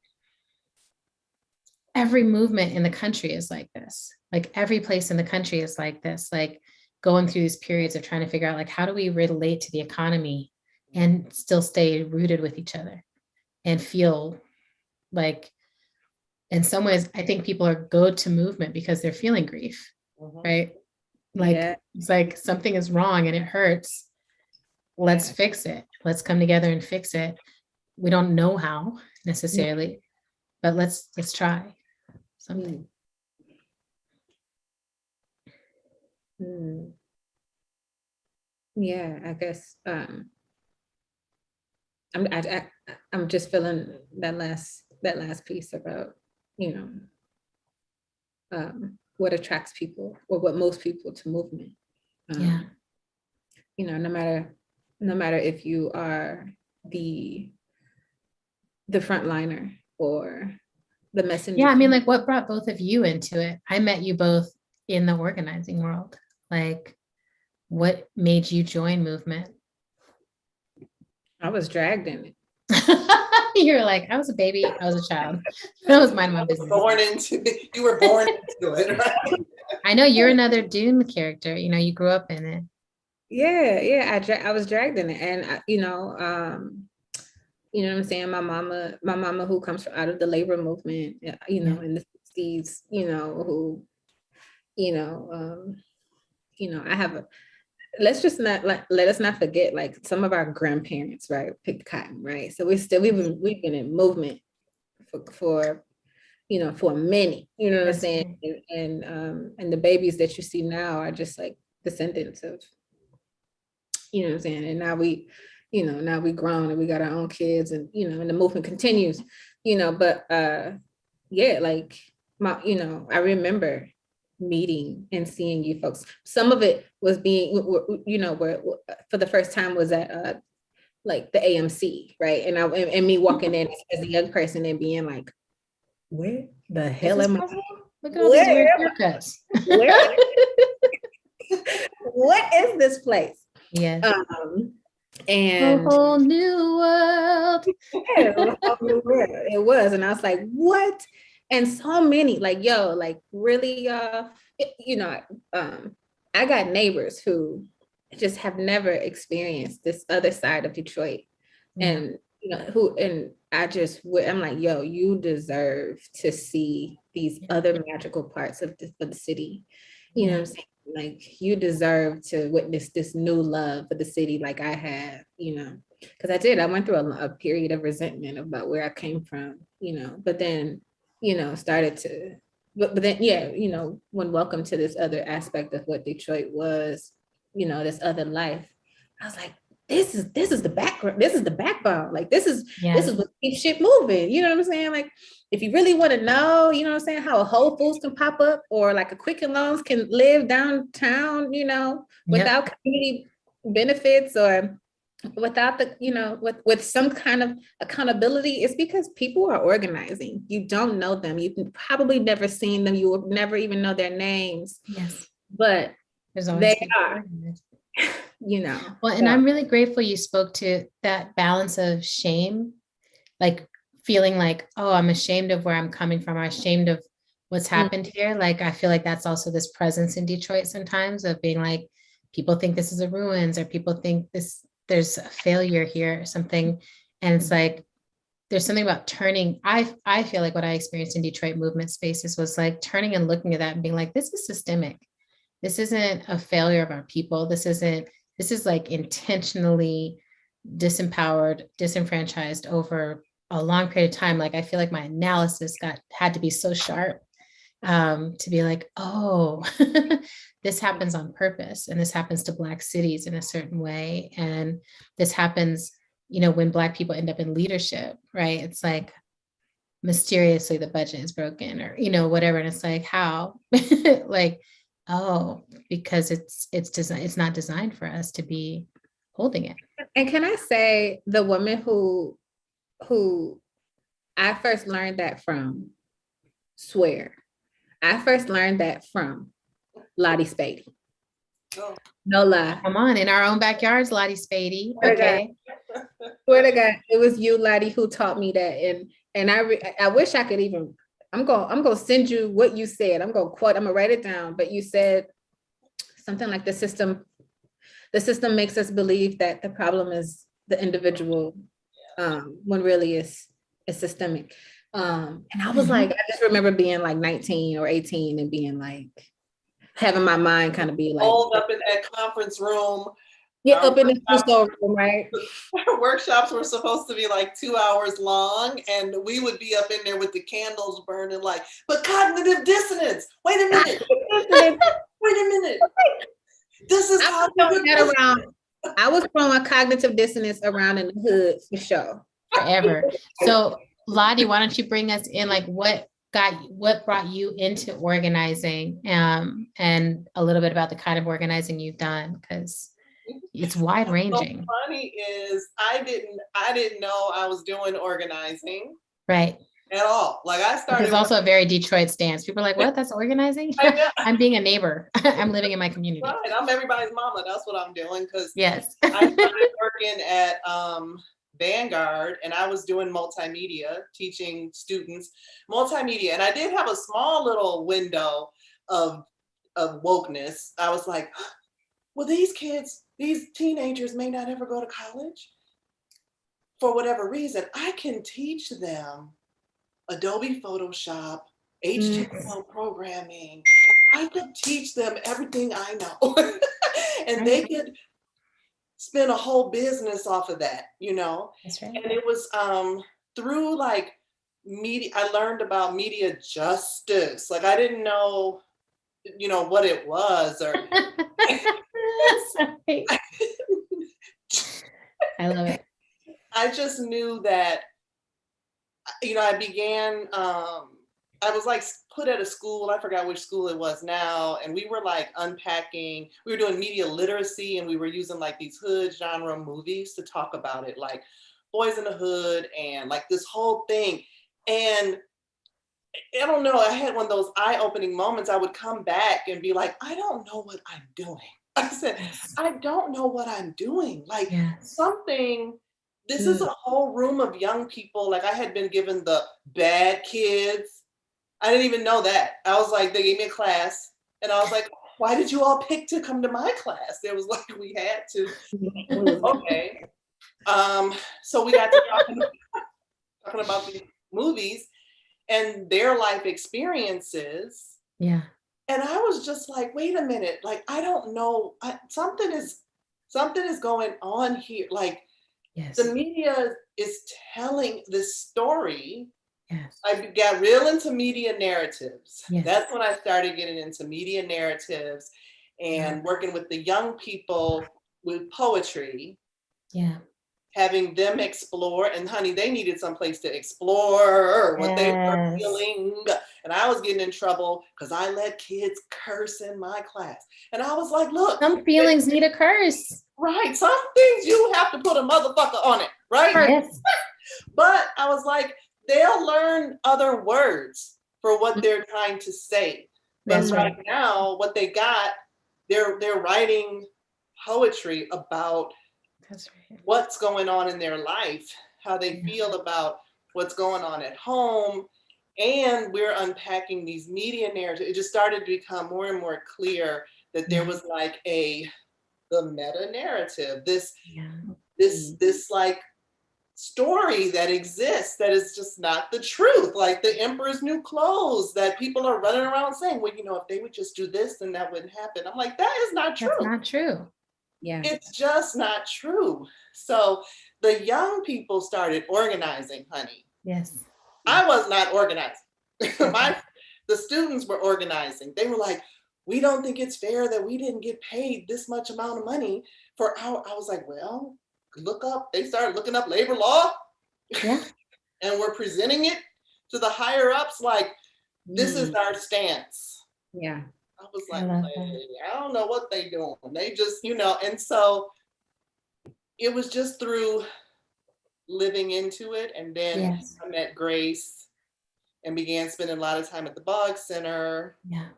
every movement in the country is like this. Like every place in the country is like this, like going through these periods of trying to figure out, like, how do we relate to the economy and still stay rooted with each other and feel like, in some ways, I think people go to movement because they're feeling grief, right? Like, it's like something is wrong and it hurts. Let's fix it. Let's come together and fix it. We don't know how necessarily, but let's try something. Yeah, I guess I'm just feeling that last piece about what attracts people, or what most people to movement. No matter if you are the frontliner or the messenger. Yeah, I mean, like, what brought both of you into it? I met you both in the organizing world. Like, what made you join movement? I was dragged in it. You're like, I was a baby, I was a child. I was minding my business. You were born into it, right? I know you're another Dune character. You know, you grew up in it. Yeah. I was dragged in it, and you know what I'm saying. My mama who comes out of the labor movement, in the 60s, who, I have a. Let's just not let us not forget, like, some of our grandparents, right, picked cotton, right? So we've been in movement for many, you know what I'm saying? And the babies that you see now are just like descendants of, you know what I'm saying? And now we grown and we got our own kids, and and the movement continues, but yeah, like I remember meeting and seeing you folks. Some of it was being, where for the first time was at like the AMC, right? And me walking in as a young person and being like, where the hell am I? Look at all these weird haircuts. What is this place? Yes. And a whole new world. It was. And I was like, what? And so many, like, like, really, I got neighbors who just have never experienced this other side of Detroit. And I'm like, you deserve to see these other magical parts of the city. You know what I'm saying? Like, you deserve to witness this new love for the city, like I have, because I went through a period of resentment about where I came from, but then, started to, but then, when welcome to this other aspect of what Detroit was, this other life, I was like, this is the background, this is the backbone, like, this is what keeps shit moving, you know what I'm saying? Like, if you really want to know, you know what I'm saying, how a Whole Foods can pop up, or like a Quicken Loans can live downtown, without community benefits, or without the, with some kind of accountability, it's because people are organizing. You don't know them. You've probably never seen them. You will never even know their names. Yes. But they are. Well, and I'm really grateful you spoke to that balance of shame, like feeling like, oh, I'm ashamed of where I'm coming from, or ashamed of what's happened here. Like, I feel like that's also this presence in Detroit sometimes of being like, people think this is a ruins, or people think there's a failure here or something. And it's like, there's something about turning. I feel like what I experienced in Detroit movement spaces was like turning and looking at that and being like, this is systemic. This isn't a failure of our people. This is like intentionally disempowered, disenfranchised over a long period of time. Like, I feel like my analysis had to be so sharp to be like, oh, this happens on purpose, and this happens to Black cities in a certain way. And this happens, when Black people end up in leadership, right? It's like, mysteriously the budget is broken, or, whatever. And it's like, how? Like, oh, because it's not designed for us to be holding it. And can I say, the woman who I first learned that from, I first learned that from Lottie Spady. Oh. No lie. Come on, in our own backyards, Lottie Spady. Okay. Swear to God, it was you, Lottie, who taught me that. And I wish I could even, I'm gonna send you what you said. I'm gonna write it down, but you said something like, the system makes us believe that the problem is the individual, when really it's systemic. And I was like, I just remember being like 19 or 18 and being like, having my mind kind of be like, hold up in that conference room. Yeah, up in the store room, right? Our workshops were supposed to be like 2 hours long, and we would be up in there with the candles burning, like, but cognitive dissonance. Wait a minute. Wait a minute. This is cognitive dissonance. I was throwing cognitive dissonance around in the hood for sure. Forever. So, Lottie, why don't you bring us in, like, what brought you into organizing, and a little bit about the kind of organizing you've done, because it's wide ranging. What's funny is I didn't know I was doing organizing. Right. at all. Like I started. It's also a very Detroit stance. People are like, what? That's organizing? I know. I'm being a neighbor. I'm living in my community. Right. I'm everybody's mama. That's what I'm doing. Because Yes. I started working at Vanguard, and I was doing multimedia, teaching students multimedia. And I did have a small little window of wokeness. I was like, well, these kids, these teenagers may not ever go to college for whatever reason. I can teach them Adobe Photoshop, HTML programming. I could teach them everything I know. And they could spin a whole business off of that, you know? That's right. And it was through like media, I learned about media justice. Like I didn't know, you know, what it was or Sorry. I love it. I just knew that, you know, I began, I was like put at a school, I forgot which school it was now, and we were like unpacking, we were doing media literacy, and we were using like these hood genre movies to talk about it, like Boys in the Hood and like this whole thing. And I don't know, I had one of those eye-opening moments. I would come back and be like, I don't know what I'm doing. I said, I don't know what I'm doing. Like something, this is a whole room of young people. Like I had been given the bad kids. I didn't even know that. I was like, they gave me a class and I was like, why did you all pick to come to my class? It was like, we had to. Okay. So we got to talking about these movies and their life experiences. Yeah. And I was just like, wait a minute, like, I don't know, something is going on here. Like the media is telling this story. Yes. I got real into media narratives. Yes. That's when I started getting into media narratives and working with the young people with poetry. Yeah. Having them explore, and honey, they needed some place to explore what they were feeling. And I was getting in trouble because I let kids curse in my class. And I was like, look. Some feelings need a curse. Right. Some things you have to put a motherfucker on it, right? Yes. But I was like, they'll learn other words for what they're trying to say. But That's right now, what they got, they're writing poetry about what's going on in their life, how they feel about what's going on at home. And we're unpacking these media narratives. It just started to become more and more clear that there was like the meta narrative, this like story that exists that is just not the truth, like the emperor's new clothes that people are running around saying, well, you know, if they would just do this, then that wouldn't happen. I'm like, that is not true. That's not true. Yeah. It's just not true. So the young people started organizing, honey. Yes. I was not organizing. The students were organizing. They were like, we don't think it's fair that we didn't get paid this much amount of money for our, I was like, well, they started looking up labor law. Yeah. And we're presenting it to the higher ups like, this is our stance. Yeah. I was like, I don't know what they doing. They just, you know, and so it was just through living into it. And then I met Grace and began spending a lot of time at the Bog Center. Yeah.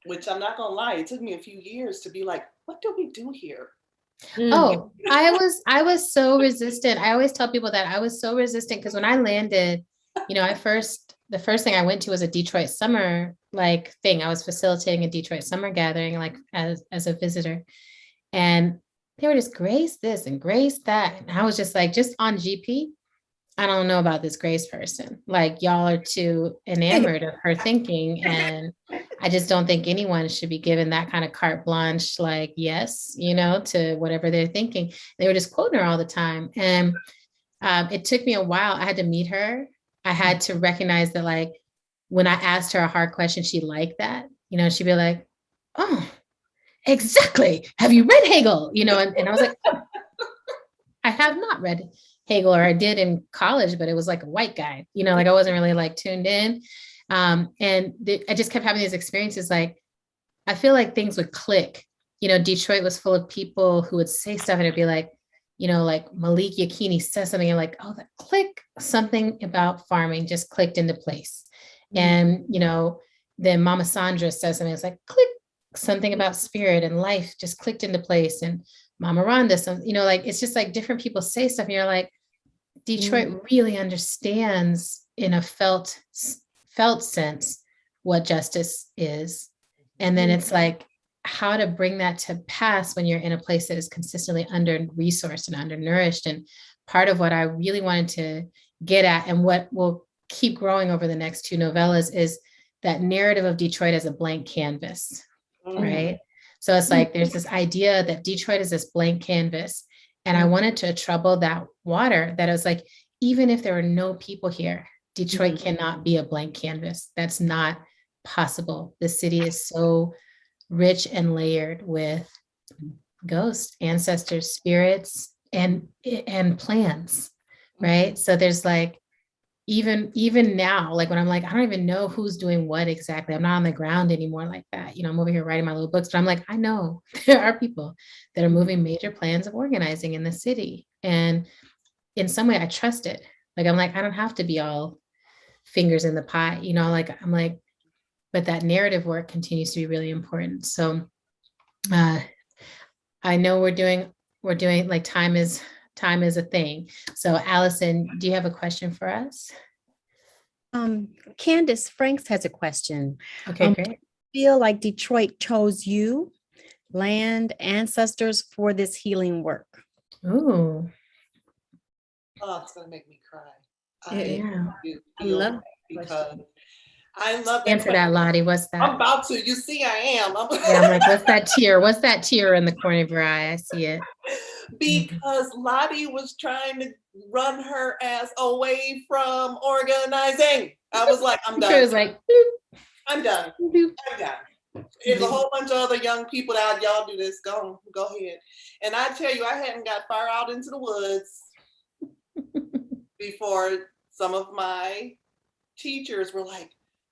Which I'm not gonna lie, it took me a few years to be like, what do we do here? Oh, I was so resistant. I always tell people that I was so resistant because when I landed, you know, the first thing I went to was a Detroit summer like thing. I was facilitating a Detroit summer gathering, like as a visitor. And they were just Grace this and Grace that. And I was just like, just on GP, I don't know about this Grace person. Like y'all are too enamored of her thinking. And I just don't think anyone should be given that kind of carte blanche, like, yes, you know, to whatever they're thinking. They were just quoting her all the time. And it took me a while. I had to meet her. I had to recognize that, like, when I asked her a hard question, she liked that, you know, she'd be like, oh, exactly. Have you read Hegel? You know, and I was like, oh, I have not read Hegel, or I did in college, but it was like a white guy, you know, like I wasn't really like tuned in. I just kept having these experiences. Like, I feel like things would click, you know, Detroit was full of people who would say stuff and it'd be like, like Malik Yakini says something, you're like, oh, that click, something about farming just clicked into place. And, then Mama Sandra says something, it's like, click, something about spirit and life just clicked into place. And Mama Rhonda, like, it's just like different people say stuff. And you're like, Detroit really understands in a felt sense what justice is. And then it's like how to bring that to pass when you're in a place that is consistently under-resourced and undernourished. And part of what I really wanted to get at, and what will keep growing over the next 2 novellas, is that narrative of Detroit as a blank canvas, right? So it's like there's this idea that Detroit is this blank canvas. And I wanted to trouble that water, that it was like, even if there are no people here, Detroit cannot be a blank canvas. That's not possible. The city is so rich and layered with ghosts, ancestors, spirits, and plans, right? So there's like, even now, like when I'm like, I don't even know who's doing what exactly. I'm not on the ground anymore like that. I'm over here writing my little books, but I'm like, I know there are people that are moving major plans of organizing in the city. And in some way I trust it. Like, I'm like, I don't have to be all fingers in the pie, like, I'm like, but that narrative work continues to be really important. So I know we're doing like time is a thing. So Allison, do you have a question for us? Candace Franks has a question. Okay, great. Feel like Detroit chose you, land, ancestors for this healing work? Ooh. Oh, it's gonna make me cry. Yeah. I love that because I love that. Answer that, Lottie. What's that? I'm about to. You see, I am. Yeah, I'm like, what's that tear? What's that tear in the corner of your eye? I see it. Because Lottie was trying to run her ass away from organizing. I was like, I'm done. It was like, I'm done. I'm done. There's a whole bunch of other young people that y'all do this. Go ahead. And I tell you, I hadn't got far out into the woods before some of my teachers were like,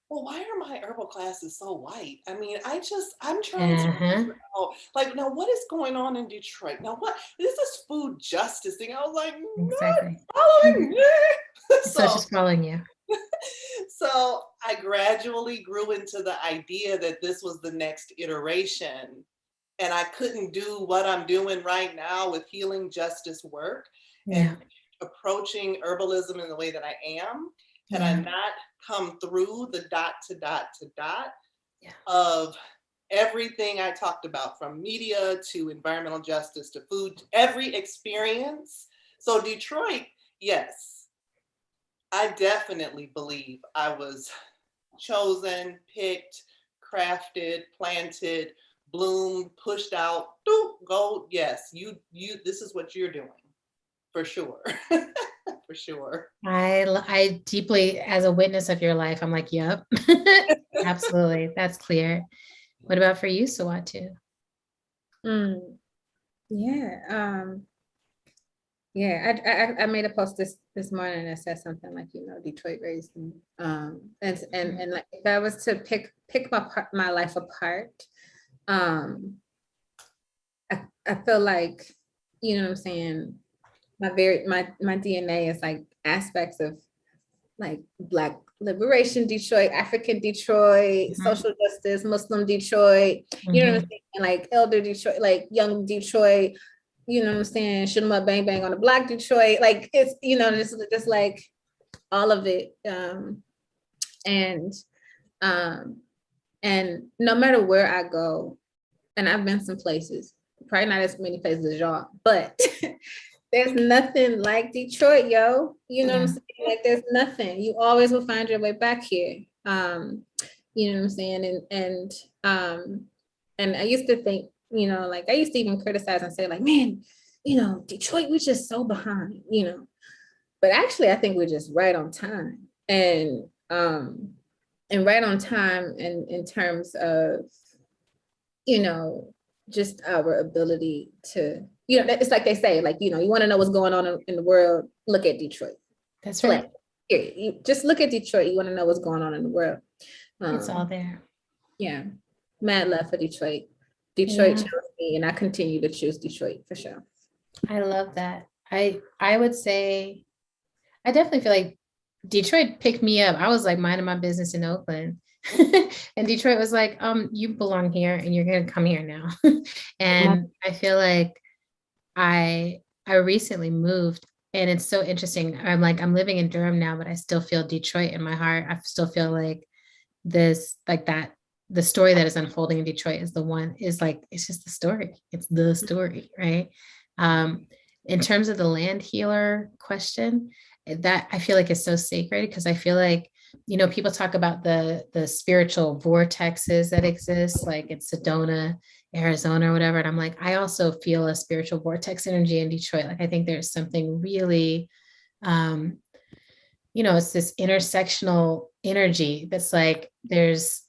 well, why are my herbal classes so white? I mean, I'm trying to figure out, like, now what is going on in Detroit? Now what is this food justice thing? I was like, exactly. Following me. So it's just following you. So I gradually grew into the idea that this was the next iteration, and I couldn't do what I'm doing right now with healing justice work and approaching herbalism in the way that I am, had I not come through the dot to dot to dot of everything I talked about, from media to environmental justice to food, every experience. So Detroit, yes, I definitely believe I was chosen, picked, crafted, planted, bloomed, pushed out, go, yes, you, this is what you're doing, for sure. For sure. I deeply, as a witness of your life, I'm like, yep, absolutely. That's clear. What about for you, Sawatu? I made a post this morning that said something like, Detroit raised me. And like, if I was to pick my life apart, I feel like, you know what I'm saying, my DNA is like aspects of like Black liberation Detroit, African Detroit, social justice, Muslim Detroit, you know what I'm saying, like elder Detroit, like young Detroit, you know what I'm saying, shoot 'em up, bang bang on the block Detroit, like it's, just like all of it. And no matter where I go, and I've been some places, probably not as many places as y'all, but there's nothing like Detroit, yo. You know what I'm saying? Like, there's nothing. You always will find your way back here. You know what I'm saying? And I used to think, like, I used to even criticize and say, like, man, Detroit, we're just so behind, But actually, I think we're just right on time. And right on time in terms of, just our ability to, it's like they say, like, you want to know what's going on in the world, look at Detroit. That's right. Like, you just look at Detroit, you want to know what's going on in the world. It's all there. Yeah. Mad love for Detroit. Detroit chose me, and I continue to choose Detroit for sure. I love that. I would say I definitely feel like Detroit picked me up. I was like minding my business in Oakland. And Detroit was like, you belong here and you're gonna come here now. And I feel like I recently moved and it's so interesting. I'm living in Durham now, but I still feel Detroit in my heart. I still feel like this, like that, the story that is unfolding in Detroit is the one, is like, it's just the story. It's the story, right? In terms of the land healer question, that I feel like is so sacred because I feel like, people talk about the spiritual vortexes that exist, like in Sedona, Arizona, or whatever. And I'm like, I also feel a spiritual vortex energy in Detroit. Like I think there's something really it's this intersectional energy that's like this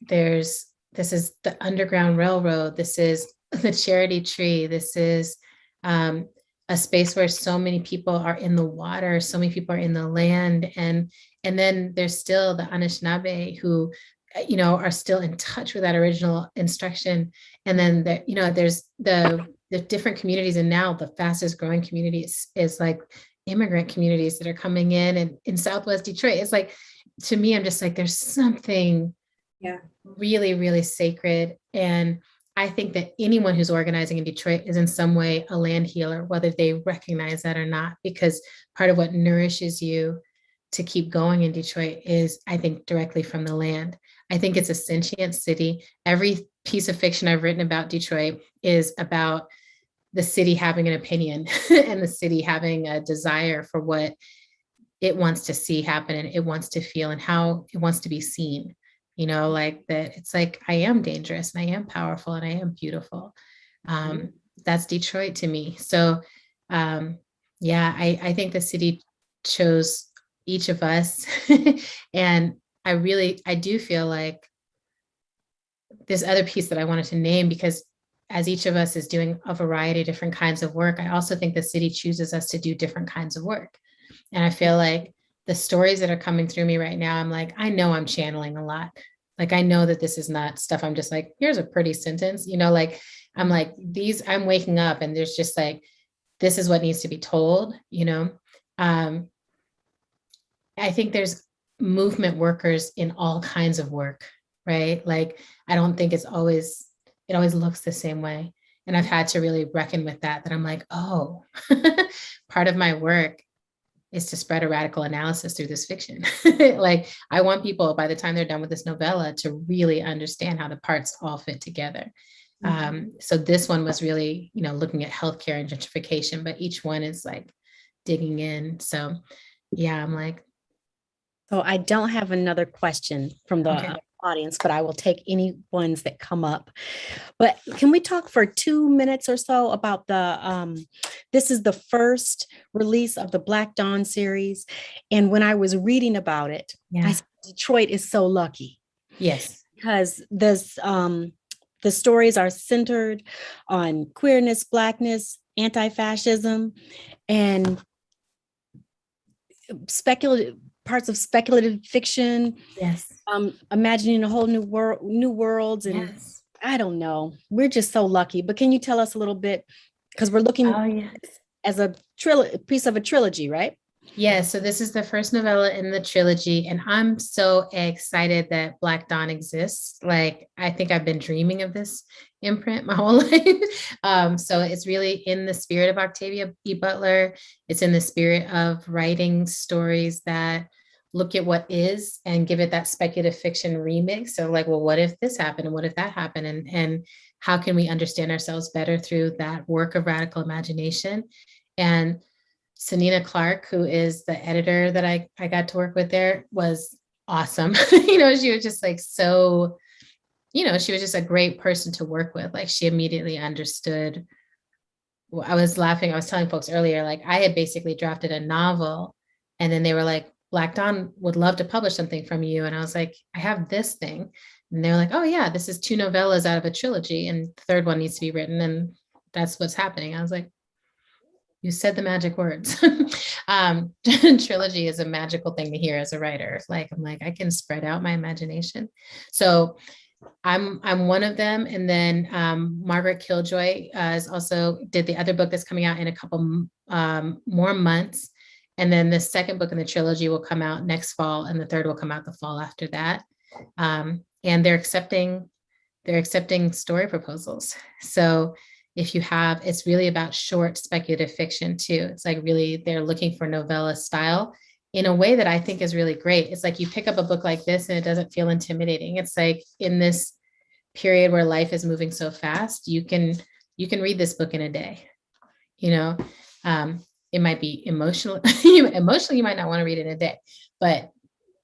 is the Underground Railroad, this is the Charity Tree, this is a space where so many people are in the water, so many people are in the land, and then there's still the Anishinaabe who are still in touch with that original instruction, and then there's the different communities, and now the fastest growing community is like immigrant communities that are coming in, and in Southwest Detroit. It's like, to me, I'm just like, there's something really, really sacred. And I think that anyone who's organizing in Detroit is in some way a land healer, whether they recognize that or not, because part of what nourishes you to keep going in Detroit is, I think, directly from the land. I think it's a sentient city. Every piece of fiction I've written about Detroit is about the city having an opinion and the city having a desire for what it wants to see happen and it wants to feel and how it wants to be seen. Like that, it's like, I am dangerous and I am powerful and I am beautiful. That's Detroit to me. So I think the city chose each of us. And I do feel like this other piece that I wanted to name, because as each of us is doing a variety of different kinds of work, I also think the city chooses us to do different kinds of work. And I feel like the stories that are coming through me right now, I'm like, I know I'm channeling a lot. Like, I know that this is not stuff I'm just like, here's a pretty sentence, like, I'm like, I'm waking up and there's just like, this is what needs to be told, I think there's movement workers in all kinds of work, right? Like, I don't think it always looks the same way. And I've had to really reckon with that I'm like, oh, part of my work is to spread a radical analysis through this fiction. Like, I want people, by the time they're done with this novella, to really understand how the parts all fit together. So this one was really, looking at healthcare and gentrification, but each one is like digging in. So yeah, I'm like. So I don't have another question from the audience, but I will take any ones that come up. But can we talk for 2 minutes or so about this is the first release of the Black Dawn series. And when I was reading about it, I said, Detroit is so lucky. Yes. Because the stories are centered on queerness, Blackness, anti-fascism, and parts of speculative fiction. Yes. Imagining a whole new worlds. And I don't know, we're just so lucky. But can you tell us a little bit, because we're looking as a piece of a trilogy, right? Yeah, so this is the first novella in the trilogy, and I'm so excited that Black Dawn exists. Like, I think I've been dreaming of this imprint my whole life. So it's really in the spirit of Octavia E. Butler. It's in the spirit of writing stories that look at what is and give it that speculative fiction remix. So like, well, what if this happened and what if that happened? And how can we understand ourselves better through that work of radical imagination? And Sanina Clark, who is the editor that I got to work with there, was awesome. She was just like, so, she was just a great person to work with. Like, she immediately understood. I was laughing. I was telling folks earlier, like, I had basically drafted a novel and then they were like, Black Dawn would love to publish something from you. And I was like, I have this thing. And they were like, oh yeah, this is 2 novellas out of a trilogy and the third one needs to be written. And that's what's happening. I was like, you said the magic words. Trilogy is a magical thing to hear as a writer. Like, I'm like, I can spread out my imagination. So I'm one of them. And then Margaret Killjoy is also did the other book that's coming out in a couple more months. And then the second book in the trilogy will come out next fall, and the third will come out the fall after that. And they're accepting story proposals. So if you have, it's really about short speculative fiction too. It's like really they're looking for novella style in a way that I think is really great. It's like you pick up a book like this and it doesn't feel intimidating. It's like in this period where life is moving so fast, you can read this book in a day. You know, it might be emotional. Emotionally, you might not want to read it in a day, but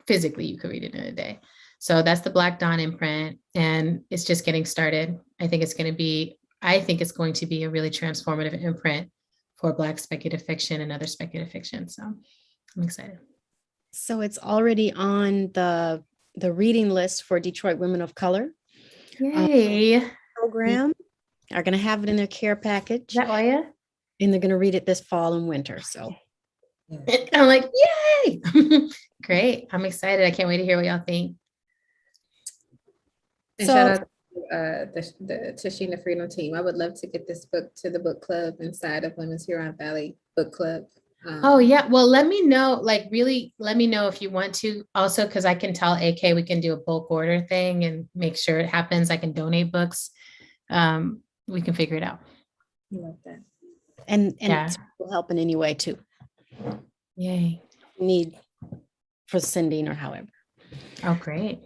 physically you could read it in a day. So that's the Black Dawn imprint, and it's just getting started. I think it's going to be a really transformative imprint for Black speculative fiction and other speculative fiction. So I'm excited. So it's already on the reading list for Detroit Women of Color Yay. program. Are going to have it in their care package, Is that Oya? and they're going to read it this fall and winter. So I'm like, yay. Great. I'm excited. I can't wait to hear what y'all think. And So- shout out to the Tashina Freedom team. I would love to get this book to the book club inside of Women's Huron Valley Book Club. Oh yeah. Well, let me know, really let me know if you want to also, because I can tell AK we can do a bulk order thing and make sure it happens. I can donate books. We can figure it out. I love that. and Yeah. it will help in any way too. Yay. Need for sending or however. Oh, great.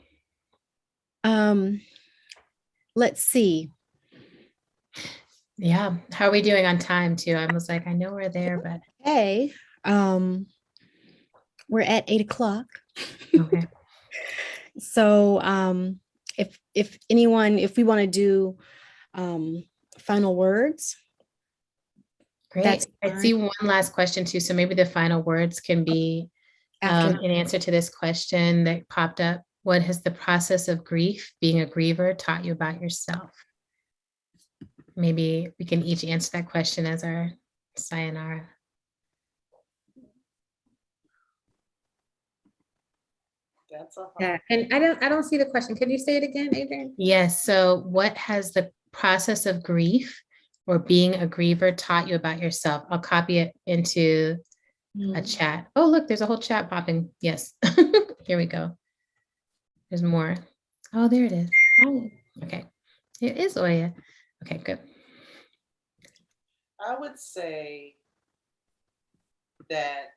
Let's see. Yeah. How are we doing on time too? I was like, I know we're there, but Hey, we're at 8:00. okay. So if we want to do final words. Great. That's I see one last question too. So maybe the final words can be after in answer to this question that popped up. What has the process of grief, being a griever, taught you about yourself? Maybe we can each answer that question as our sayonara. That's a hard. Yeah, and I don't see the question. Can you say it again, Adrian? Yes. So what has the process of grief or being a griever taught you about yourself? I'll copy it into a chat. Oh, look, there's a whole chat popping. Yes. Here we go. There's more. Oh, there it is. Oh, okay. It is Oya. Okay, good. I would say that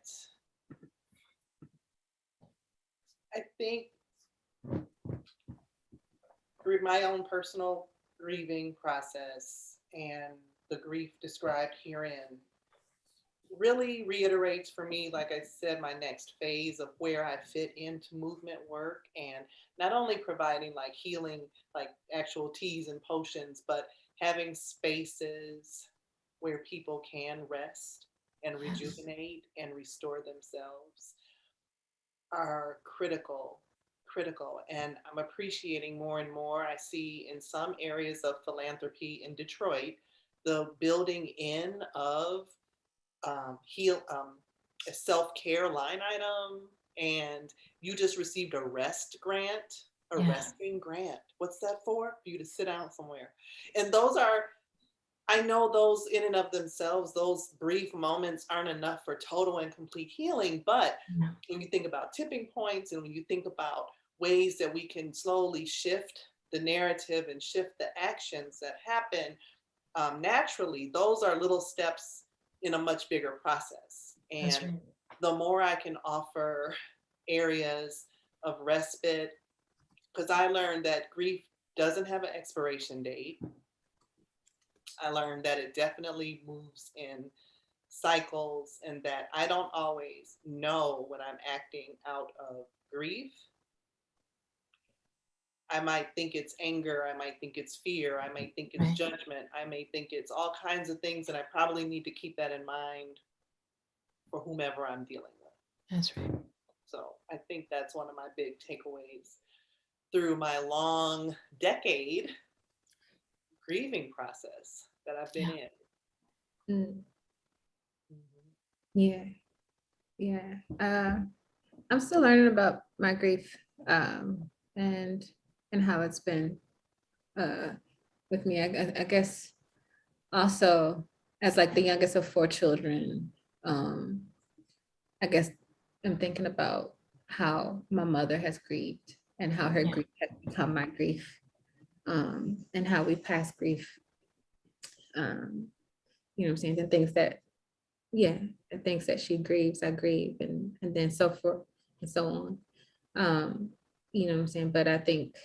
I think through my own personal grieving process and the grief described herein really reiterates for me, like I said, my next phase of where I fit into movement work, and not only providing like healing, like actual teas and potions, but having spaces where people can rest and rejuvenate and restore themselves are critical. And I'm appreciating more and more. I see in some areas of philanthropy in Detroit, the building in of a self-care line item, and you just received a rest grant, resting grant. What's that for? For you to sit down somewhere. And those are, I know those in and of themselves, those brief moments aren't enough for total and complete healing. But when you think about tipping points and when you think about ways that we can slowly shift the narrative and shift the actions that happen naturally, those are little steps in a much bigger process. And Right. The more I can offer areas of respite, because I learned that grief doesn't have an expiration date. I learned that it definitely moves in cycles, and that I don't always know when I'm acting out of grief. I might think it's anger, I might think it's fear, I might think it's Right. judgment, I may think it's all kinds of things, and I probably need to keep that in mind for whomever I'm dealing with. That's right. So I think that's one of my big takeaways through my long decade grieving process that I've been in. Yeah. I'm still learning about my grief and how it's been with me. I guess also as like the youngest of 4 children, I guess I'm thinking about how my mother has grieved and how her Yeah. grief has become my grief, and how we pass grief. You know what I'm saying? The things that, yeah, the things that she grieves, I grieve, and then so forth and so on. You know what I'm saying? But I think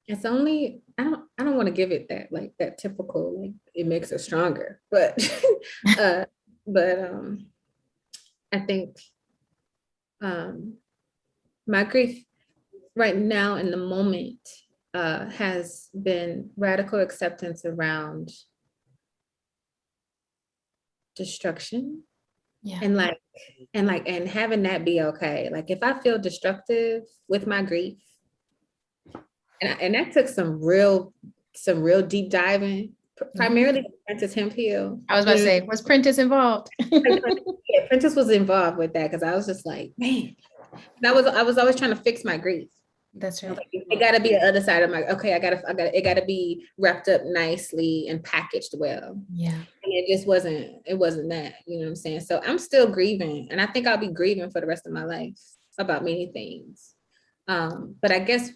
it's only, I don't want to give it that like that typical, like it makes her stronger, but uh but I think my grief right now in the moment has been radical acceptance around destruction, Yeah. and and having that be okay. Like if I feel destructive with my grief, and that took some real deep diving, primarily Prentice Hemphill. I was about to say, was Prentice involved? Yeah, Prentice was involved with that because I was just like, man, I was always trying to fix my grief. That's right. It got to be the other side of my, okay, it got to be wrapped up nicely and packaged well. Yeah. And it wasn't that, you know what I'm saying? So I'm still grieving, and I think I'll be grieving for the rest of my life about many things. But I guess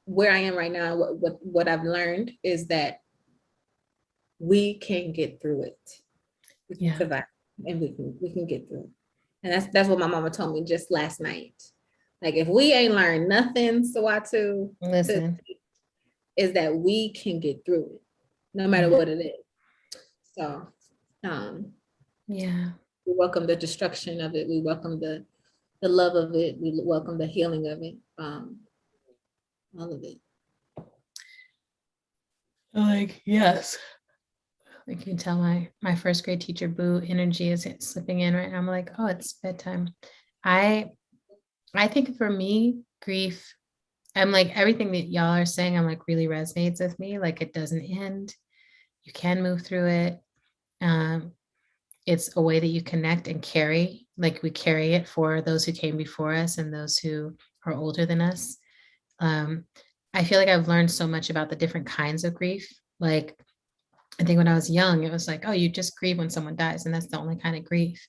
where I am right now, what I've learned is that we can get through it. We can survive, and we can get through it. And that's what my mama told me just last night. Like if we ain't learned nothing, Sawatu, Listen, is that we can get through it, no matter what it is. So yeah. we welcome the destruction of it. We welcome the love of it. We welcome the healing of it. All of it. Like, yes. You can tell my first grade teacher, Boo, energy is slipping in right now. I'm like, oh, it's bedtime. I think for me, grief, I'm like everything that y'all are saying, I'm like really resonates with me. Like it doesn't end. You can move through it. It's a way that you connect and carry, like we carry it for those who came before us and those who are older than us. I feel like I've learned so much about the different kinds of grief. Like I think when I was young, it was like, oh, you just grieve when someone dies, and that's the only kind of grief.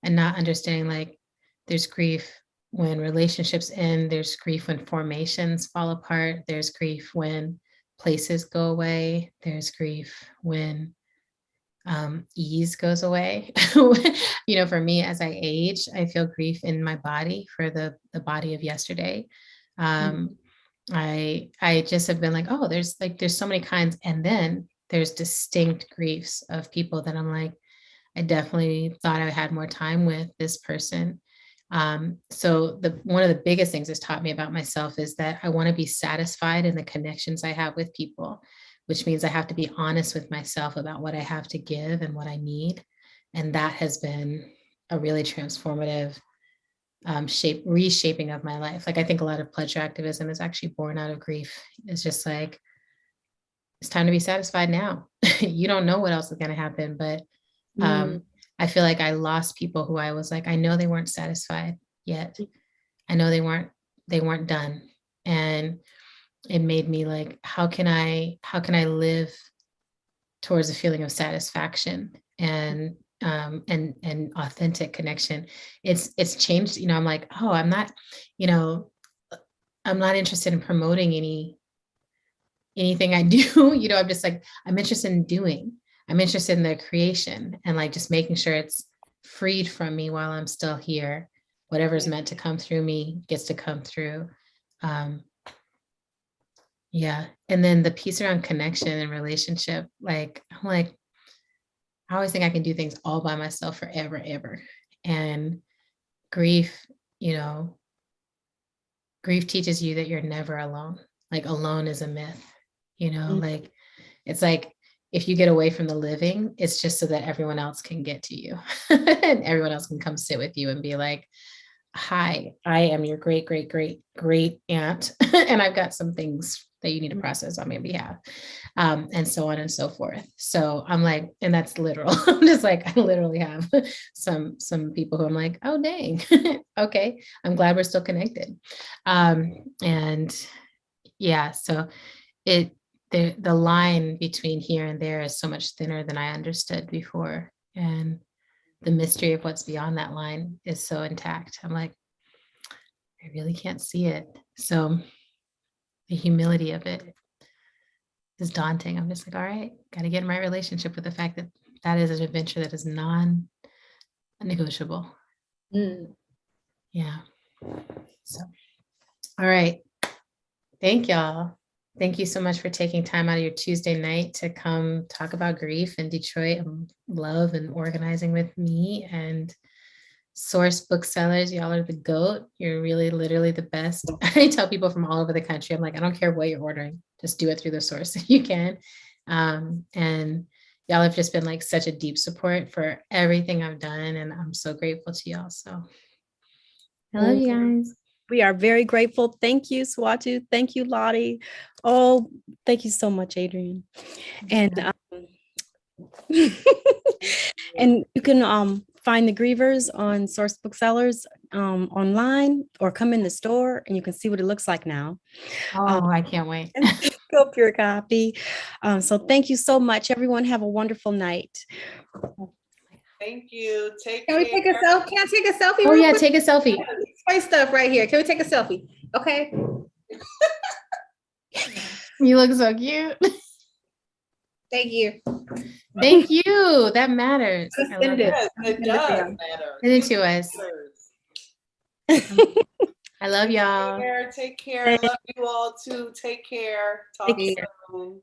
And not understanding like there's grief when relationships end, there's grief when formations fall apart, there's grief when places go away, there's grief when ease goes away. You know, for me, as I age, I feel grief in my body for the body of yesterday. I just have been like, oh, there's so many kinds. And then there's distinct griefs of people that I'm like, I definitely thought I had more time with this person. So one of the biggest things it's taught me about myself is that I want to be satisfied in the connections I have with people, which means I have to be honest with myself about what I have to give and what I need. And that has been a really transformative reshaping of my life. Like I think a lot of pleasure activism is actually born out of grief. It's just like, it's time to be satisfied now. You don't know what else is going to happen, but I feel like I lost people who I was like, I know they weren't satisfied yet. I know they weren't done. And it made me like, how can I live towards a feeling of satisfaction and authentic connection? It's changed, you know, I'm like, oh, I'm not interested in promoting anything I do. You know, I'm just like, I'm interested in doing. I'm interested in the creation and like just making sure it's freed from me while I'm still here. Whatever's meant to come through me gets to come through. Yeah. And then the piece around connection and relationship, like, I'm like, I always think I can do things all by myself forever, ever. And grief, you know, grief teaches you that you're never alone. Like alone is a myth, you know, like it's like, if you get away from the living, it's just so that everyone else can get to you and everyone else can come sit with you and be like, hi, I am your great, great, great, great aunt. And I've got some things that you need to process on my behalf. And so on and so forth. So I'm like, and that's literal. I'm just like, I literally have some people who I'm like, oh, dang. Okay. I'm glad we're still connected. And yeah, so the line between here and there is so much thinner than I understood before. And the mystery of what's beyond that line is so intact. I'm like, I really can't see it. So the humility of it is daunting. I'm just like, all right, got to get in my relationship with the fact that that is an adventure that is non-negotiable. Mm. Yeah. So, all right. Thank y'all. Thank you so much for taking time out of your Tuesday night to come talk about grief in Detroit and love and organizing with me and Source Booksellers. Y'all are the GOAT. You're really literally the best. I tell people from all over the country, I'm like, I don't care what you're ordering, just do it through the Source if you can. And y'all have just been like such a deep support for everything I've done. And I'm so grateful to y'all. So I love you guys. We are very grateful. Thank you, Swatu. Thank you, Lottie. Oh, thank you so much, Adrienne. And and you can find the Grievers on Source Booksellers online, or come in the store and you can see what it looks like now. Oh, I can't wait. And pick up your copy. So thank you so much. Everyone have a wonderful night. Thank you. Take Can care. we take a selfie? Can I take a selfie? Oh real yeah, quick? take a selfie. My stuff right here. Can we take a selfie? Okay. You look so cute. Thank you. Thank you. That matters. I love Send it. it. Yes, it Send it does down. matter. Send it to us. I love y'all. Take care. I love you all too. Take care. Talk Take soon.